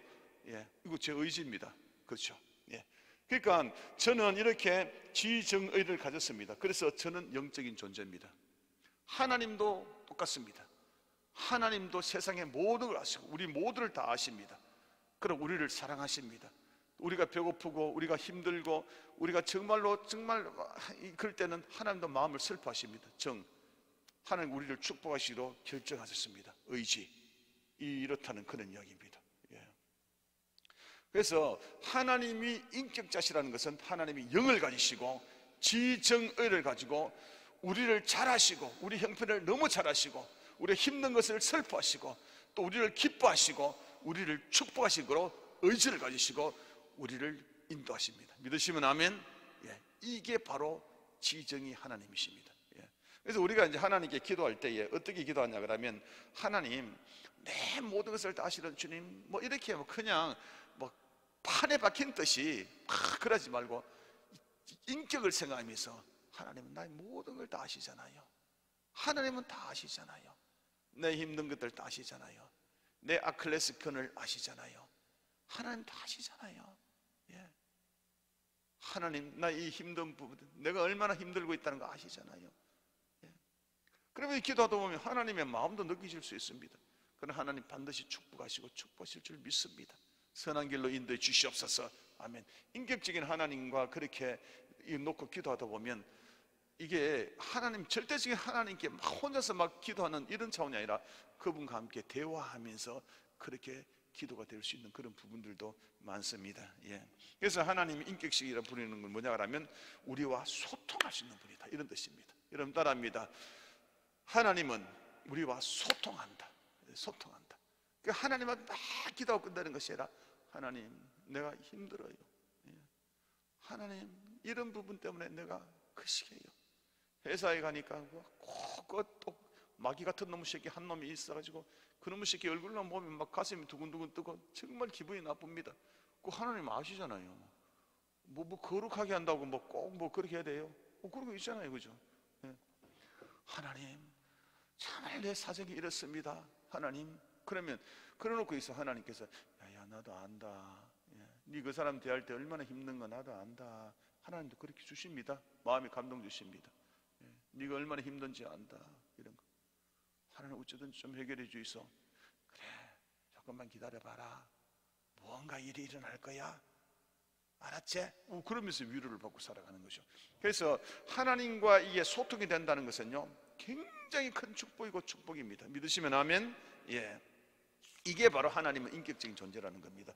S1: 예. 이거 제 의지입니다. 그렇죠. 예. 그러니까 저는 이렇게 지정의를 가졌습니다. 그래서 저는 영적인 존재입니다. 하나님도 똑같습니다. 하나님도 세상의 모든 걸 아시고 우리 모두를 다 아십니다. 그럼 우리를 사랑하십니다. 우리가 배고프고 우리가 힘들고 우리가 정말 그럴 때는 하나님도 마음을 슬퍼하십니다. 하나님 우리를 축복하시기로 결정하셨습니다. 의지, 이렇다는 그런 이야기입니다. 예. 그래서 하나님이 인격자시라는 것은 하나님이 영을 가지시고 지정의를 가지고 우리를 잘 아시고 우리 형편을 너무 잘 아시고 우리의 힘든 것을 슬퍼하시고 또 우리를 기뻐하시고 우리를 축복하시기로 의지를 가지시고 우리를 인도하십니다. 믿으시면 아멘. 예, 이게 바로 지정의 하나님이십니다. 예. 그래서 우리가 이제 하나님께 기도할 때에 어떻게 기도하냐 그러면, 하나님 내 모든 것을 다 아시는 주님, 이렇게 그냥 판에 박힌 듯이 그러지 말고 인격을 생각하면서, 하나님은 나의 모든 걸 다 아시잖아요. 하나님은 다 아시잖아요. 내 힘든 것들 다 아시잖아요. 내 아킬레스건을 아시잖아요. 하나님 다 아시잖아요. 예. 하나님 나 이 힘든 부분, 내가 얼마나 힘들고 있다는 거 아시잖아요. 예. 그러면 기도하다 보면 하나님의 마음도 느끼실 수 있습니다. 그러나 하나님 반드시 축복하시고 축복하실 줄 믿습니다. 선한 길로 인도해 주시옵소서. 아멘. 인격적인 하나님과 그렇게 놓고 기도하다 보면 이게 하나님, 절대적인 하나님께 혼자서 기도하는 이런 차원이 아니라 그분과 함께 대화하면서 그렇게 기도가 될 수 있는 그런 부분들도 많습니다. 예. 그래서 하나님이 인격식이라 부르는 건 뭐냐 하면 우리와 소통할 수 있는 분이다, 이런 뜻입니다. 여러분 따라합니다. 하나님은 우리와 소통한다. 소통한다. 하나님한테 막 기도하고 끝나는 것이 아니라, 하나님 내가 힘들어요. 예. 하나님 이런 부분 때문에 내가 그 시기에요. 회사에 가니까 또 마귀 같은 놈의 새끼 한 놈이 있어가지고 그 놈의 새끼 얼굴만 보면 막 가슴이 두근두근 뜨고 정말 기분이 나쁩니다. 그 하나님 아시잖아요. 뭐 거룩하게 한다고 뭐 꼭 뭐 그렇게 해야 돼요? 그런 거 있잖아요, 그죠? 예. 하나님, 정말 내 사정이 이렇습니다. 하나님, 그러면 그래놓고 있어. 하나님께서 야 나도 안다. 네 그 사람 대할 때 얼마나 힘든 거 나도 안다. 하나님도 그렇게 주십니다. 마음에 감동 주십니다. 네가 얼마나 힘든지 안다. 이런 거. 하나님 어쩌든지 좀 해결해 주이소. 그래, 조금만 기다려봐라. 무언가 일이 일어날 거야. 알았지? 그러면서 위로를 받고 살아가는 거죠. 그래서 하나님과 이게 소통이 된다는 것은요, 굉장히 큰 축복이고 축복입니다. 믿으시면 아멘. 예, 이게 바로 하나님은 인격적인 존재라는 겁니다.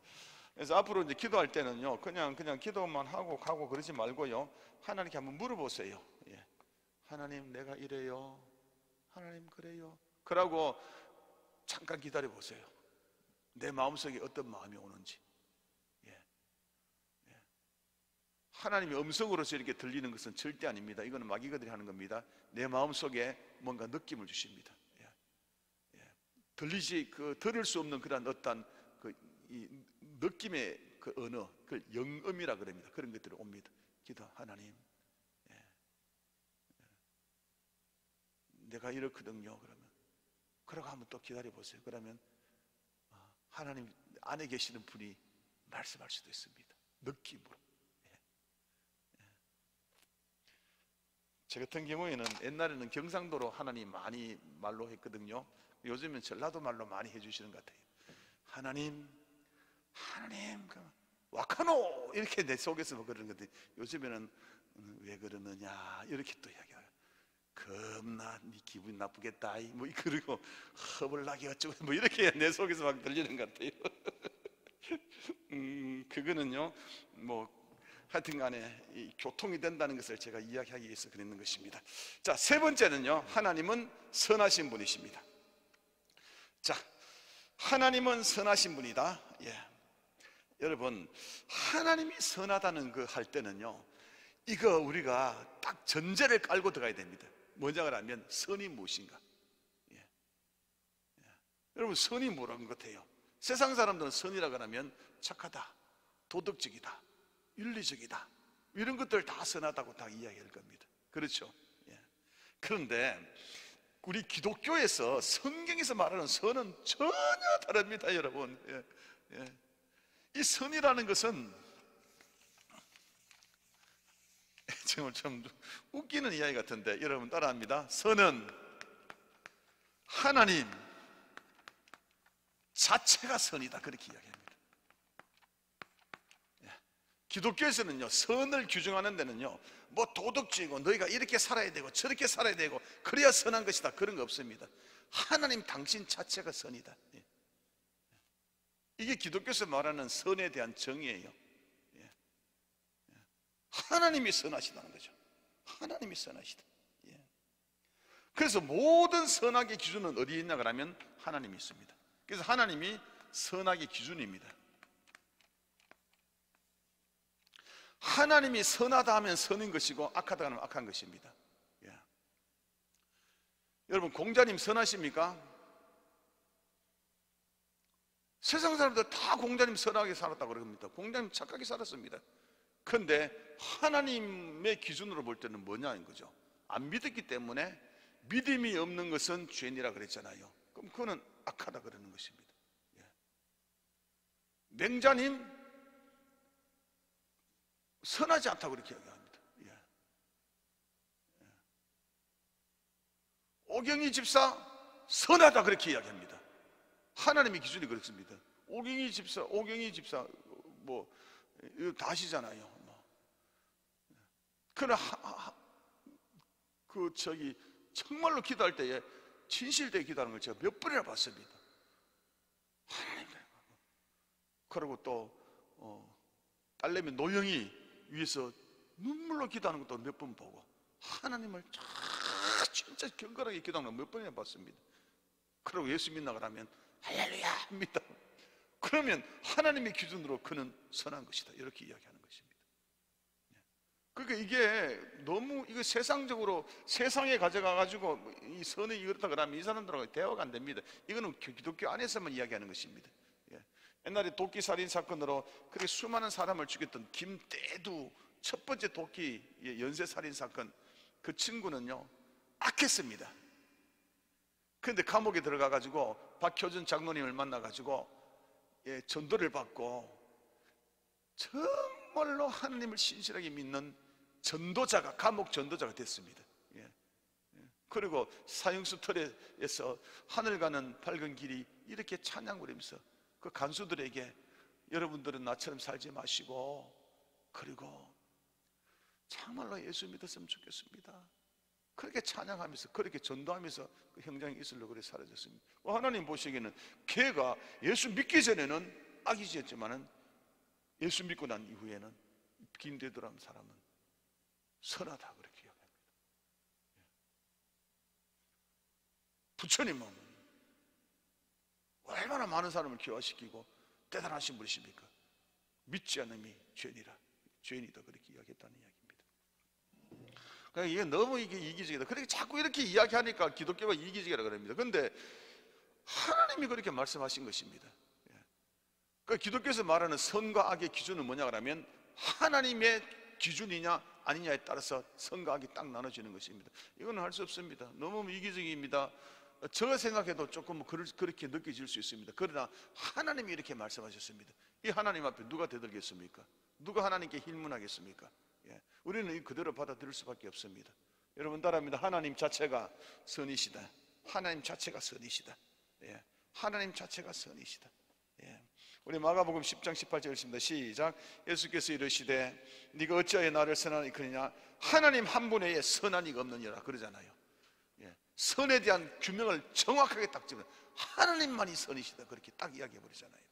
S1: 그래서 앞으로 이제 기도할 때는요, 그냥 기도만 하고 가고 그러지 말고요, 하나님께 한번 물어보세요. 예. 하나님, 내가 이래요. 하나님, 그래요. 그러고 잠깐 기다려 보세요. 내 마음속에 어떤 마음이 오는지. 하나님의 음성으로서 이렇게 들리는 것은 절대 아닙니다. 이거는 마귀가들이 하는 겁니다. 내 마음속에 뭔가 느낌을 주십니다. 들을 수 없는 그런 어떤 이 느낌의 그 언어, 그걸 영음이라 그럽니다. 그런 것들이 옵니다. 기도, 하나님, 내가 이렇거든요. 그러고 한번 또 기다려 보세요. 그러면 하나님 안에 계시는 분이 말씀할 수도 있습니다. 느낌으로. 저 같은 경우에는 옛날에는 경상도로 하나님 많이 말로 했거든요. 요즘은 전라도 말로 많이 해주시는 것 같아요. 하나님, 와카노! 이렇게 내 속에서 그러는 건데, 요즘에는 왜 그러느냐 이렇게 또 이야기해요. 겁나 네 기분 나쁘겠다. 뭐 그리고 허벌나게 어쩌고 뭐 이렇게 내 속에서 막 들리는 것 같아요. 그거는요, 뭐 하여튼 간에 이 교통이 된다는 것을 제가 이야기하기 위해서 그랬는 것입니다. 자, 세 번째는요, 하나님은 선하신 분이십니다. 자, 하나님은 선하신 분이다. 여러분, 하나님이 선하다는 거 할 때는요, 이거 우리가 딱 전제를 깔고 들어가야 됩니다. 뭐냐 그러면 선이 무엇인가. 여러분, 선이 뭐라는 것 같아요? 세상 사람들은 선이라 그러면 착하다, 도덕적이다, 윤리적이다, 이런 것들 다 선하다고 다 이야기할 겁니다. 그렇죠? 그런데 우리 기독교에서, 성경에서 말하는 선은 전혀 다릅니다, 여러분. 이 선이라는 것은 정말 좀 웃기는 이야기 같은데 여러분 따라합니다. 선은 하나님 자체가 선이다, 그렇게 이야기합니다. 기독교에서는요, 선을 규정하는 데는요, 뭐 도덕적이고 너희가 이렇게 살아야 되고 저렇게 살아야 되고 그래야 선한 것이다, 그런 거 없습니다. 하나님 당신 자체가 선이다. 이게 기독교에서 말하는 선에 대한 정의예요. 하나님이 선하시다는 거죠. 하나님이 선하시다. 그래서 모든 선악의 기준은 어디에 있냐 그러면 하나님이 있습니다. 그래서 하나님이 선악의 기준입니다. 하나님이 선하다 하면 선인 것이고 악하다 하면 악한 것입니다. 여러분, 공자님 선하십니까? 세상 사람들 다 공자님 선하게 살았다고 그럽니다. 공자님 착하게 살았습니다. 그런데 하나님의 기준으로 볼 때는 뭐냐는 거죠. 안 믿었기 때문에 믿음이 없는 것은 죄인이라 그랬잖아요. 그럼 그거는 악하다 그러는 것입니다. 맹자님 선하지 않다고 그렇게 이야기합니다. 오경희 집사 선하다 그렇게 이야기합니다. 하나님의 기준이 그렇습니다. 오경희 집사 뭐 이거 다 아시잖아요. 그러나 정말로 기도할 때에 진실되게 기도하는 걸 제가 몇 번이나 봤습니다. 하나님, 그리고 또 딸내미 노영이 위해서 눈물로 기도하는 것도 몇 번 보고, 하나님을 진짜 경건하게 기도하는 걸 몇 번이나 봤습니다. 그리고 예수 믿나 그러면 할렐루야 합니다. 그러면 하나님의 기준으로 그는 선한 것이다, 이렇게 이야기하는 것입니다. 그러니까 이게 너무 이거 세상적으로 세상에 가져가가지고 이 선이 이렇다 그러면 이 사람들하고 대화가 안 됩니다. 이거는 기독교 안에서만 이야기하는 것입니다. 옛날에 도끼 살인 사건으로 그렇게 수많은 사람을 죽였던 김대두 첫 번째 도끼 연쇄 살인 사건, 그 친구는요 악했습니다. 그런데 감옥에 들어가 가지고 박효준 장로님을 만나 가지고 전도를 받고 정말로 하나님을 신실하게 믿는 전도자가, 감옥 전도자가 됐습니다. 그리고 사형수 털에서 하늘 가는 밝은 길이 이렇게 찬양 부르면서 그 간수들에게 여러분들은 나처럼 살지 마시고, 그리고 정말로 예수 믿었으면 좋겠습니다, 그렇게 찬양하면서 그렇게 전도하면서 그 형장에 있으려고 그래 사라졌습니다. 하나님 보시기에는 걔가 예수 믿기 전에는 악이지였지만은 예수 믿고 난 이후에는 김대두라는 사람은 선하다 그렇게 이야기합니다. 부처님은 얼마나 많은 사람을 기화시키고 대단하신 분이십니까? 믿지 않음이 죄니라, 죄인이다 그렇게 이야기했다는 이야기입니다. 그러니까 이게 너무 이게 이기적이다. 그렇게 자꾸 이렇게 이야기하니까 기독교가 이기적이라 그럽니다. 그런데 하나님이 그렇게 말씀하신 것입니다. 그러니까 기독교에서 말하는 선과 악의 기준은 뭐냐 그러면 하나님의 기준이냐 아니냐에 따라서 선과 악이 딱 나눠지는 것입니다. 이거는 할 수 없습니다. 너무 이기적입니다. 저 생각해도 조금 그렇게 느껴질 수 있습니다. 그러나 하나님이 이렇게 말씀하셨습니다. 이 하나님 앞에 누가 대들겠습니까? 누가 하나님께 힐문하겠습니까? 우리는 그대로 받아들일 수밖에 없습니다. 여러분 따라합니다. 하나님 자체가 선이시다. 하나님 자체가 선이시다. 하나님 자체가 선이시다. 우리 마가복음 10장 18절 읽습니다. 시작. 예수께서 이르시되 네가 어찌하여 나를 선한 이거냐, 하나님 한 분 외에 선한 이가 없느니라 그러잖아요. 선에 대한 규명을 정확하게 딱 집어, 하나님만이 선이시다 그렇게 딱 이야기해 버리잖아요.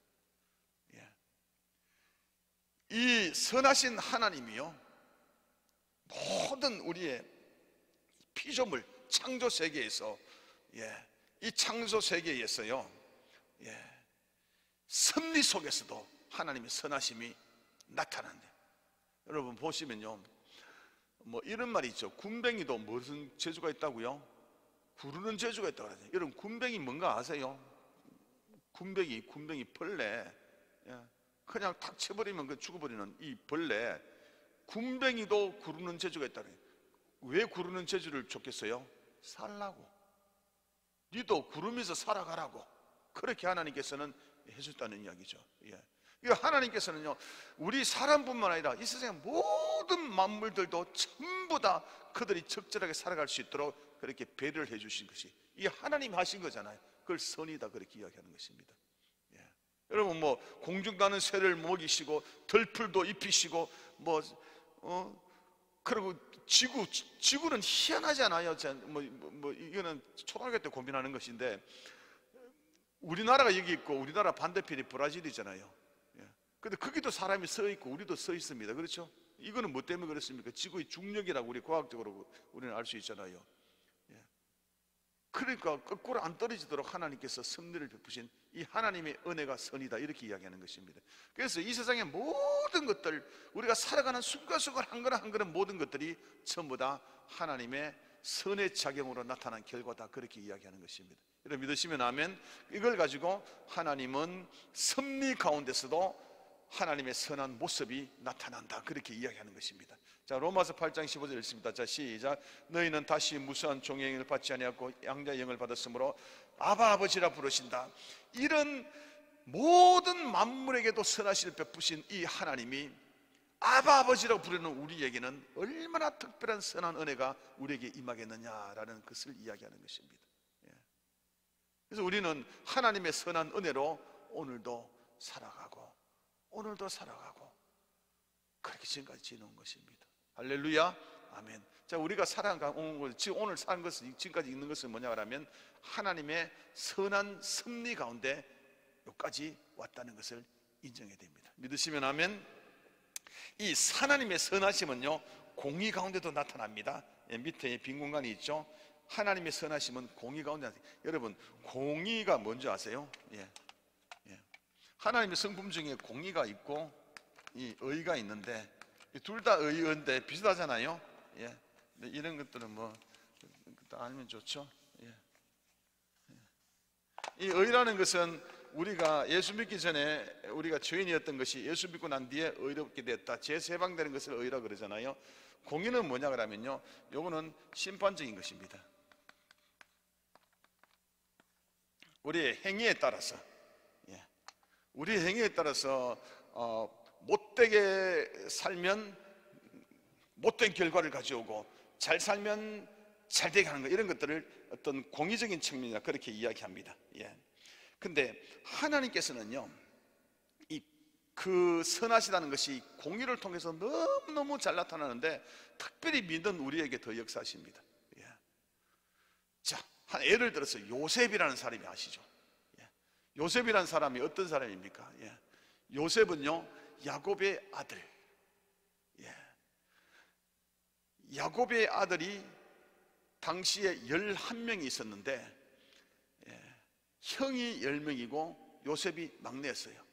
S1: 이 선하신 하나님이요, 모든 우리의 피조물 창조 세계에서 이 창조 세계에서요 섭리 속에서도 하나님의 선하심이 나타난대요. 여러분 보시면요 뭐 이런 말이 있죠. 군뱅이도 무슨 재주가 있다고요? 구르는 재주가 있다고 하잖아요. 여러분 군뱅이 뭔가 아세요? 군뱅이 벌레, 그냥 탁 쳐버리면 그 죽어버리는 이 벌레, 군뱅이도 구르는 재주가 있다는 거예요. 왜 구르는 재주를 줬겠어요? 살라고, 니도 구르면서 살아가라고 그렇게 하나님께서는 해줬다는 이야기죠. 하나님께서는요 우리 사람뿐만 아니라 이 세상의 모든 만물들도 전부 다 그들이 적절하게 살아갈 수 있도록 그렇게 배려를 해주신 것이 이 하나님 하신 거잖아요. 그걸 선이다 그렇게 이야기하는 것입니다. 여러분 뭐 공중 나는 새를 먹이시고 들풀도 입히시고 그리고 지구는 희한하지 않아요? 이거는 초등학교 때 고민하는 것인데, 우리나라가 여기 있고 우리나라 반대편이 브라질이잖아요. 근데 거기도 사람이 서 있고 우리도 서 있습니다. 그렇죠? 이거는 뭐 때문에 그렇습니까? 지구의 중력이라고 우리 과학적으로 우리는 알 수 있잖아요. 그러니까 거꾸로 안 떨어지도록 하나님께서 섭리를 베푸신 이 하나님의 은혜가 선이다 이렇게 이야기하는 것입니다. 그래서 이 세상의 모든 것들, 우리가 살아가는 순간순간 한 걸음 한 걸음 모든 것들이 전부 다 하나님의 선의 작용으로 나타난 결과다 그렇게 이야기하는 것입니다. 여러분 믿으시면 아멘. 이걸 가지고 하나님은 섭리 가운데서도 하나님의 선한 모습이 나타난다 그렇게 이야기하는 것입니다. 자, 로마서 8장 15절 읽습니다. 자, 시작. 너희는 다시 무수한 종의 영을 받지 아니하고 양자의 영을 받았으므로 아바 아버지라 부르신다. 이런 모든 만물에게도 선하심을 베푸신 이 하나님이 아바 아버지라고 부르는 우리에게는 얼마나 특별한 선한 은혜가 우리에게 임하겠느냐라는 것을 이야기하는 것입니다. 그래서 우리는 하나님의 선한 은혜로 오늘도 살아가고 그렇게 지금까지 지내온 것입니다. 할렐루야, 아멘. 자, 우리가 살아온 것, 지금 오늘 사는 것은, 지금까지 있는 것은 뭐냐 하면 하나님의 선한 섭리 가운데 여기까지 왔다는 것을 인정해야 됩니다. 믿으시면 아멘. 이 하나님의 선하심은요 공의 가운데도 나타납니다. 밑에 빈 공간이 있죠. 하나님의 선하심은 공의 가운데 나타납니다. 여러분 공의가 뭔지 아세요? 하나님의 성품 중에 공의가 있고 이 의가 있는데 둘 다 의인데 비슷하잖아요. 이런 것들은 뭐 알면 좋죠. 이 의라는 것은 우리가 예수 믿기 전에 우리가 죄인이었던 것이 예수 믿고 난 뒤에 의롭게 됐다, 죄에서 해방되는 것을 의라 그러잖아요. 공의는 뭐냐 그러면요, 요거는 심판적인 것입니다. 우리의 행위에 따라서, 우리의 행위에 따라서 못되게 살면 못된 결과를 가져오고, 잘 살면 잘되게 하는 것, 이런 것들을 어떤 공의적인 측면이라 그렇게 이야기합니다. 근데 하나님께서는요, 그 선하시다는 것이 공의를 통해서 너무너무 잘 나타나는데, 특별히 믿는 우리에게 더 역사하십니다. 자, 예를 들어서 요셉이라는 사람이 아시죠? 요셉이라는 사람이 어떤 사람입니까? 요셉은요, 야곱의 아들, 야곱의 아들이 당시에 11명이 있었는데, 형이 10명이고 요셉이 막내였어요.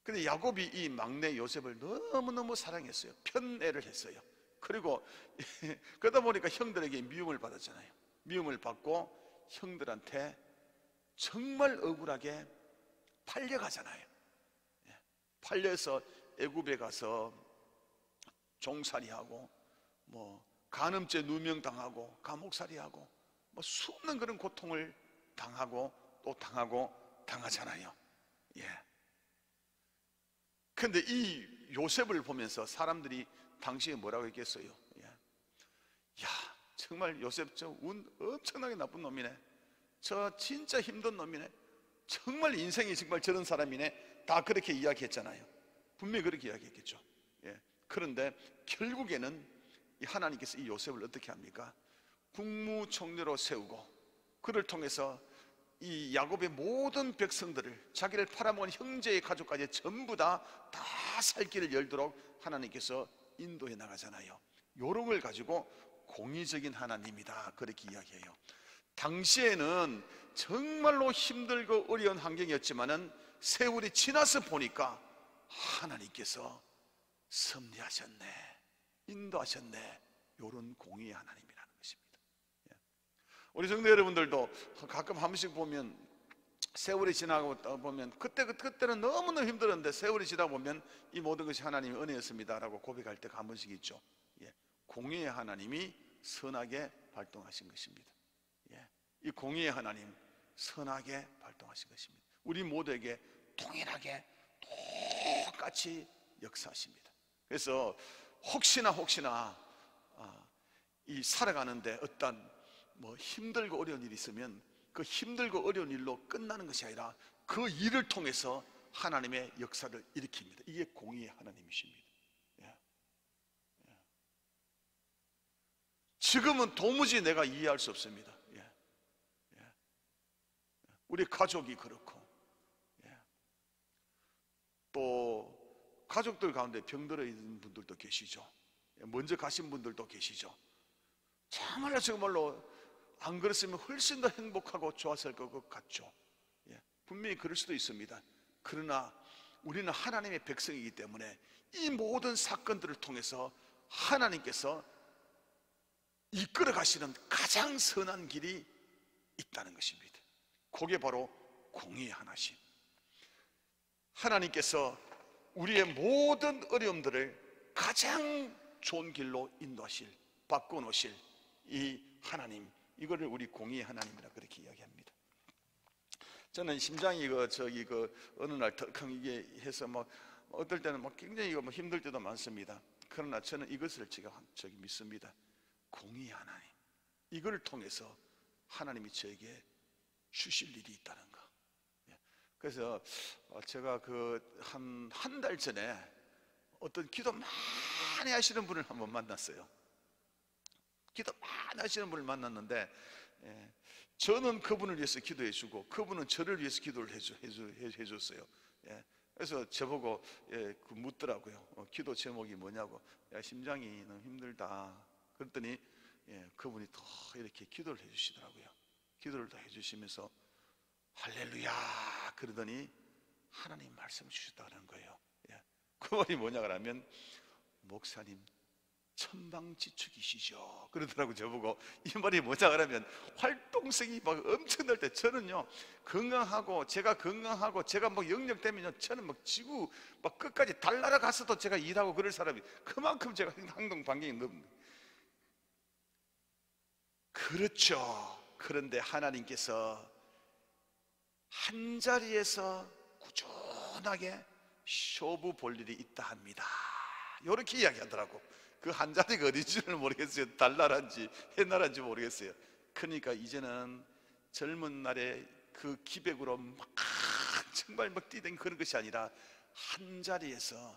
S1: 근데 야곱이 이 막내 요셉을 너무너무 사랑했어요. 편애를 했어요. 그리고 그러다 보니까 형들에게 미움을 받았잖아요. 미움을 받고 형들한테 정말 억울하게 팔려가잖아요. 팔려서 애굽에 가서 종살이하고, 뭐 간음죄 누명당하고 감옥살이하고, 뭐 수없는 그런 고통을 당하고 또 당하잖아요. 근데 이 요셉을 보면서 사람들이 당시에 뭐라고 했겠어요? 야, 정말 요셉 저 운 엄청나게 나쁜 놈이네, 저 진짜 힘든 놈이네, 정말 인생이 정말 저런 사람이네, 다 그렇게 이야기했잖아요. 분명히 그렇게 이야기했겠죠. 그런데 결국에는 하나님께서 이 요셉을 어떻게 합니까? 국무총리로 세우고, 그를 통해서 이 야곱의 모든 백성들을, 자기를 팔아먹은 형제의 가족까지 전부 다 살 길을 열도록 하나님께서 인도해 나가잖아요. 요런 걸 가지고 공의적인 하나님이다, 그렇게 이야기해요. 당시에는 정말로 힘들고 어려운 환경이었지만은 세월이 지나서 보니까 하나님께서 섭리하셨네, 인도하셨네, 요런 공의의 하나님이라는 것입니다. 우리 성도 여러분들도 가끔 한 번씩 보면, 세월이 지나고 보면 그때는 너무너무 힘들었는데 세월이 지나고 보면 이 모든 것이 하나님의 은혜였습니다 라고 고백할 때가 한 번씩 있죠. 공의의 하나님이 선하게 발동하신 것입니다. 이 공의의 하나님, 선하게 발동하신 것입니다. 우리 모두에게 동일하게 똑같이 역사하십니다. 그래서 혹시나 이 살아가는데 어떤 뭐 힘들고 어려운 일이 있으면 그 힘들고 어려운 일로 끝나는 것이 아니라 그 일을 통해서 하나님의 역사를 일으킵니다. 이게 공의의 하나님이십니다. 지금은 도무지 내가 이해할 수 없습니다. 우리 가족이 그렇고, 또 가족들 가운데 병들어 있는 분들도 계시죠. 먼저 가신 분들도 계시죠. 정말로 안 그랬으면 훨씬 더 행복하고 좋았을 것 같죠. 분명히 그럴 수도 있습니다. 그러나 우리는 하나님의 백성이기 때문에 이 모든 사건들을 통해서 하나님께서 이끌어 가시는 가장 선한 길이 있다는 것입니다. 그게 바로 공의의 하나심. 하나님께서 우리의 모든 어려움들을 가장 좋은 길로 인도하실, 바꿔놓으실 이 하나님, 이거를 우리 공의의 하나님이라 그렇게 이야기합니다. 저는 심장이 어느 날 덜컹 이게 해서 어떨 때는 굉장히 힘들 때도 많습니다. 그러나 저는 이것을 제가 믿습니다. 공의의 하나님, 이걸 통해서 하나님이 저에게 주실 일이 있다는 거. 그래서 제가 한 달 전에 어떤 기도 많이 하시는 분을 한번 만났어요. 기도 많이 하시는 분을 만났는데, 저는 그분을 위해서 기도해 주고 그분은 저를 위해서 기도를 해줬어요. 그래서 저보고 묻더라고요. 기도 제목이 뭐냐고. 야, 심장이 너무 힘들다. 그랬더니 그분이 더 이렇게 기도를 해주시더라고요. 기도를 더 해주시면서 할렐루야 그러더니 하나님 말씀을 주셨다는 거예요. 그 말이 뭐냐 그러면, 목사님 천방지축이시죠. 그러더라고. 저보고 이 말이 뭐냐 그러면 활동성이 막 엄청날 때 저는요 건강하고 제가 뭐 영역되면요 저는 막 지구 막 끝까지 달 날아가서도 제가 일하고 그럴 사람이 그만큼 제가 행동 반경이 넓습니다. 그렇죠. 그런데 하나님께서 한 자리에서 꾸준하게 쇼부 볼 일이 있다 합니다. 이렇게 이야기하더라고. 그 한 자리가 어딘지를 모르겠어요. 달나라인지 해나라인지 모르겠어요. 그러니까 이제는 젊은 날에 그 기백으로 막 정말 막 뛰던 그런 것이 아니라 한 자리에서,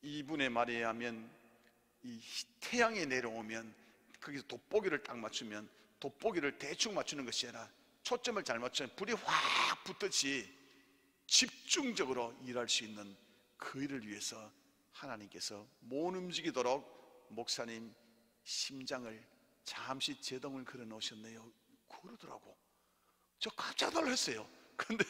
S1: 이분의 말에 의하면 이 태양이 내려오면 거기서 돋보기를 딱 맞추면 돋보기를 대충 맞추는 것이 아니라 초점을 잘 맞추면 불이 확 붙듯이 집중적으로 일할 수 있는 그 일을 위해서 하나님께서 못 움직이도록 목사님 심장을 잠시 제동을 걸어 놓으셨네요. 그러더라고. 저 깜짝 놀랐어요. 근데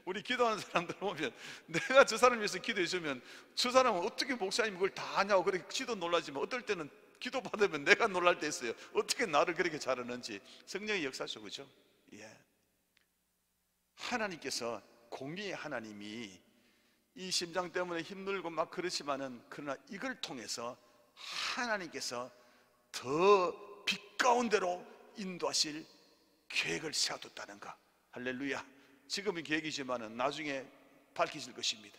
S1: 우리 기도하는 사람들 보면 내가 저 사람 위해서 기도해 주면 저 사람은 어떻게 목사님 그걸 다 하냐고 그렇게 기도 놀라지만 어떨 때는 기도 받으면 내가 놀랄 때 있어요. 어떻게 나를 그렇게 잘하는지. 성령의 역사죠. 그죠? 하나님께서, 공의의 하나님이 이 심장 때문에 힘들고 막 그렇지만은 그러나 이걸 통해서 하나님께서 더 빛 가운데로 인도하실 계획을 세워뒀다는 거. 할렐루야. 지금은 계획이지만은 나중에 밝히실 것입니다.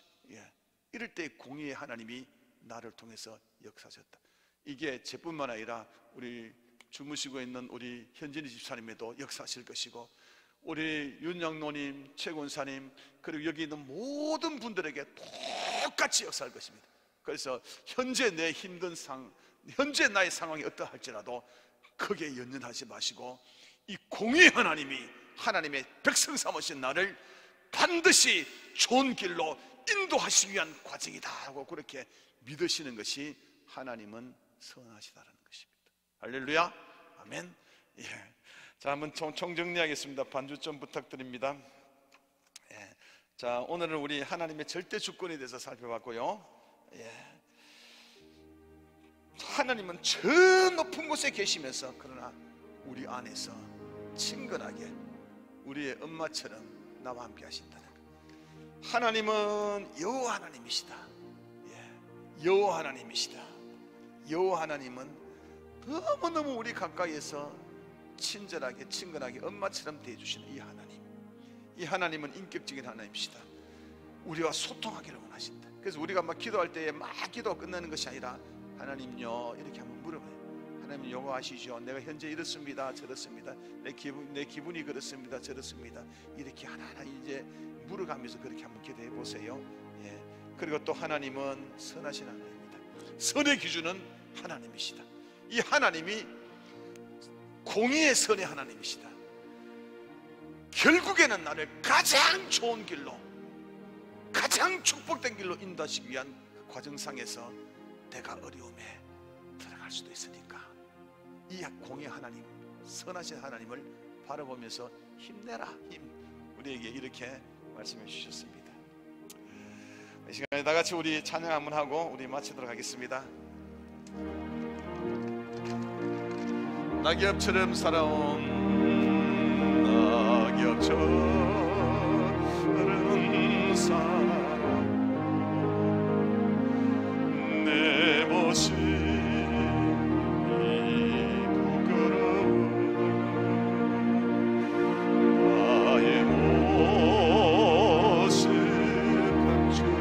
S1: 이럴 때 공의의 하나님이 나를 통해서 역사하셨다. 이게 저뿐만 아니라 우리 주무시고 있는 우리 현진이 집사님에도 역사하실 것이고, 우리 윤양노님, 최군사님, 그리고 여기 있는 모든 분들에게 똑같이 역사할 것입니다. 그래서 현재 내 힘든 현재 나의 상황이 어떠할지라도 거기에 연연하지 마시고 이 공의의 하나님이 하나님의 백성 삼으신 나를 반드시 좋은 길로 인도하시기 위한 과정이다 하고 그렇게 믿으시는 것이 하나님은 선하시다는 것입니다. 할렐루야. 아멘. 자, 한번 총정리하겠습니다. 반주 좀 부탁드립니다. 자, 오늘은 우리 하나님의 절대 주권에 대해서 살펴봤고요. 하나님은 저 높은 곳에 계시면서 그러나 우리 안에서 친근하게 우리의 엄마처럼 나와 함께 하신다는 것. 하나님은 여호와 하나님이시다. 여호와 하나님이시다. 여호와 하나님은 너무너무 우리 가까이에서 친절하게 친근하게 엄마처럼 대해주시는 이 하나님, 이 하나님은 인격적인 하나님이시다. 우리와 소통하기를 원하신다. 그래서 우리가 막 기도할 때에 막 기도가 끝나는 것이 아니라 하나님요 이렇게 한번 물어봐요. 하나님 요거 아시죠? 내가 현재 이렇습니다, 저렇습니다. 내 기분이 그렇습니다, 저렇습니다. 이렇게 하나하나 이제 물어가면서 그렇게 한번 기도해 보세요. 그리고 또 하나님은 선하신 하나님입니다. 선의 기준은 하나님이시다. 이 하나님이 공의의 선의 하나님이시다. 결국에는 나를 가장 좋은 길로, 가장 축복된 길로 인도하시기 위한 그 과정상에서 내가 어려움에 들어갈 수도 있으니까 이 공의의 하나님, 선하신 하나님을 바라보면서 힘내라, 힘, 우리에게 이렇게 말씀해 주셨습니다. 이 시간에 다 같이 우리 찬양 한번 하고 우리 마치도록 하겠습니다. 낙엽처럼 살아온, 낙엽처럼 살아온 내 모습이 부끄러운 나의 모습 감추려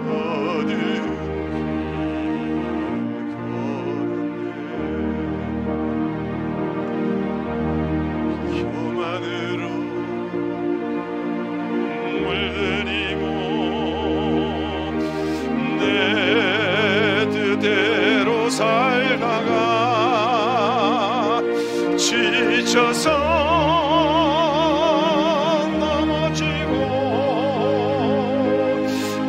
S1: 어두운 살다가 지쳐서 넘어지고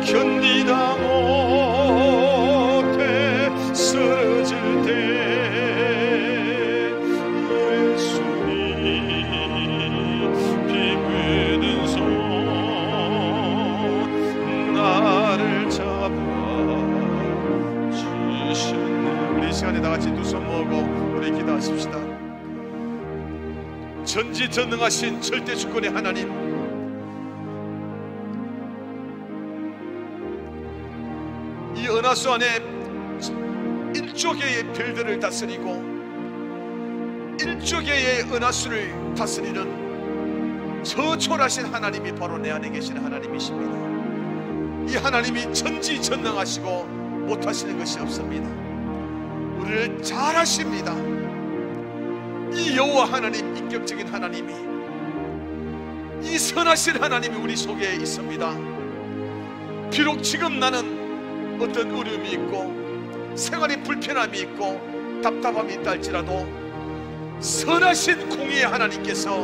S1: 견디다 못해 쓰러질 때 예수님 피 묻은 손 나를 잡아 전지전능하신 절대주권의 하나님, 이 은하수 안에 1조 개의 별들을 다스리고 1조 개의 은하수를 다스리는 저초라신 하나님이 바로 내 안에 계시는 하나님이십니다. 이 하나님이 전지전능하시고 못하시는 것이 없습니다. 우리를 잘 아십니다. 이 여호와 하나님, 인격적인 하나님이, 이 선하신 하나님이 우리 속에 있습니다. 비록 지금 나는 어떤 어려움이 있고 생활이 불편함이 있고 답답함이 있다 할지라도 선하신 공의의 하나님께서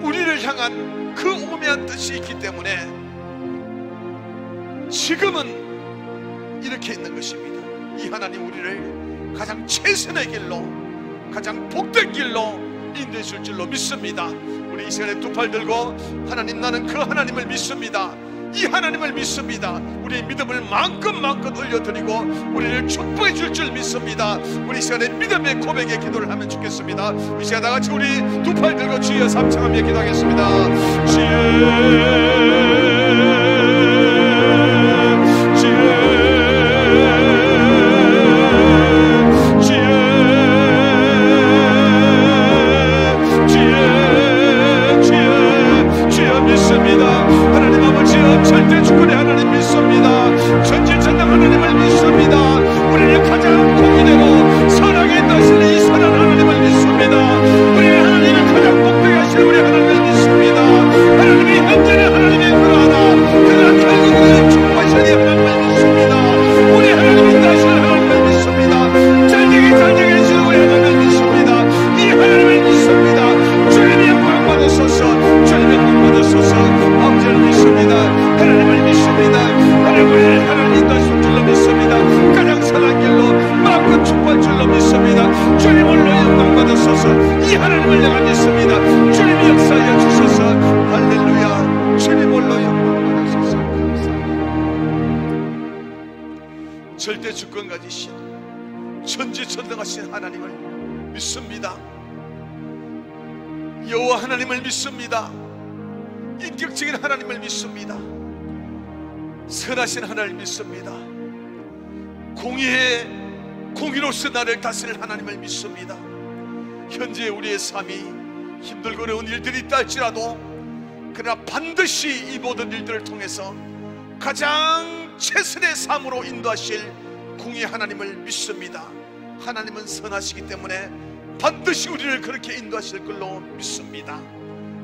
S1: 우리를 향한 그 오묘한 뜻이 있기 때문에 지금은 이렇게 있는 것입니다. 이 하나님 우리를 가장 최선의 길로, 가장 복된 길로 인도해 줄 줄로 믿습니다. 우리 이 시간에 두 팔 들고 하나님, 나는 그 하나님을 믿습니다. 이 하나님을 믿습니다. 우리의 믿음을 마음껏 올려드리고 우리를 축복해 줄 줄 믿습니다. 우리 이 시간에 믿음의 고백의 기도를 하면 좋겠습니다. 이 시간 다같이 우리 두 팔 들고 주여 삼창하며 기도하겠습니다. 주여 믿습니다. 하나님 아버지여, 절대 주권의 하나님 믿습니다. 전지전능 하나님을 믿습니다. 우리를 가장 공의대로 선하게 인도하시는 이 선한 하나님을 믿습니다. 우리의 하나님을 가장 복되게 하시는 우리 하나님을 믿습니다. 하나님이 현재는 하나님이 그러하나 그러나 결국은 축복하시는 이 하나님을 믿습니다. 우리 하나님이 인도하시는 하나님을 믿습니다. 잘되게 해주는 우리 하나님을 믿습니다. 이 하나님을 믿습니다. 주님의 영광 받으소서. 주님의 영광 받으소서. 아버지를 믿습니다. 하나님을 믿습니다. 하나님을 하나님 인도하실 줄로 믿습니다. 가장 선한 길로 마음껏 축복할 줄로 믿습니다. 주님 홀로 영광 받으소서. 이 하나님을 내가 믿습니다. 주님이 역사하여 주소서. 할렐루야. 주님 홀로 영광 받으소서. 감사합니다. 절대 주권 가지신 전지전능하신 하나님을 믿습니다. 여호와 하나님을 믿습니다. 인격적인 하나님을 믿습니다. 선하신 하나님을 믿습니다. 공의로서 나를 다스릴 하나님을 믿습니다. 현재 우리의 삶이 힘들고 어려운 일들이 있다 할지라도 그러나 반드시 이 모든 일들을 통해서 가장 최선의 삶으로 인도하실 공의 하나님을 믿습니다. 하나님은 선하시기 때문에 반드시 우리를 그렇게 인도하실 걸로 믿습니다.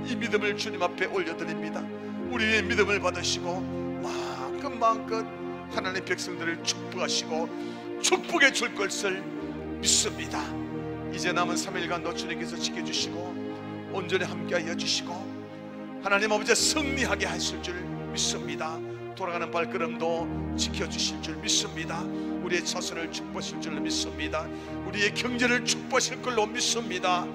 S1: 이 믿음을 주님 앞에 올려드립니다. 우리의 믿음을 받으시고 마음껏 하나님의 백성들을 축복하시고 축복해 줄 것을 믿습니다. 이제 남은 3일간도 주님께서 지켜주시고 온전히 함께하여 주시고 하나님 아버지 승리하게 하실 줄 믿습니다. 돌아가는 발걸음도 지켜주실 줄 믿습니다. 우리의 자손을 축복하실 줄 믿습니다. 우리의 경제를 축복하실 걸로 믿습니다.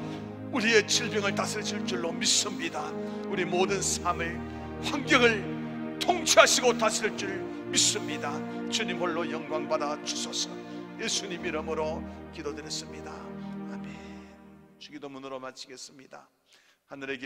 S1: 우리의 질병을 다스리실 줄로 믿습니다. 우리 모든 삶을, 환경을 통치하시고 다스릴 줄 믿습니다. 주님 홀로 영광 받아 주소서. 예수님 이름으로 기도드렸습니다. 아멘. 주기도문으로 마치겠습니다. 하늘에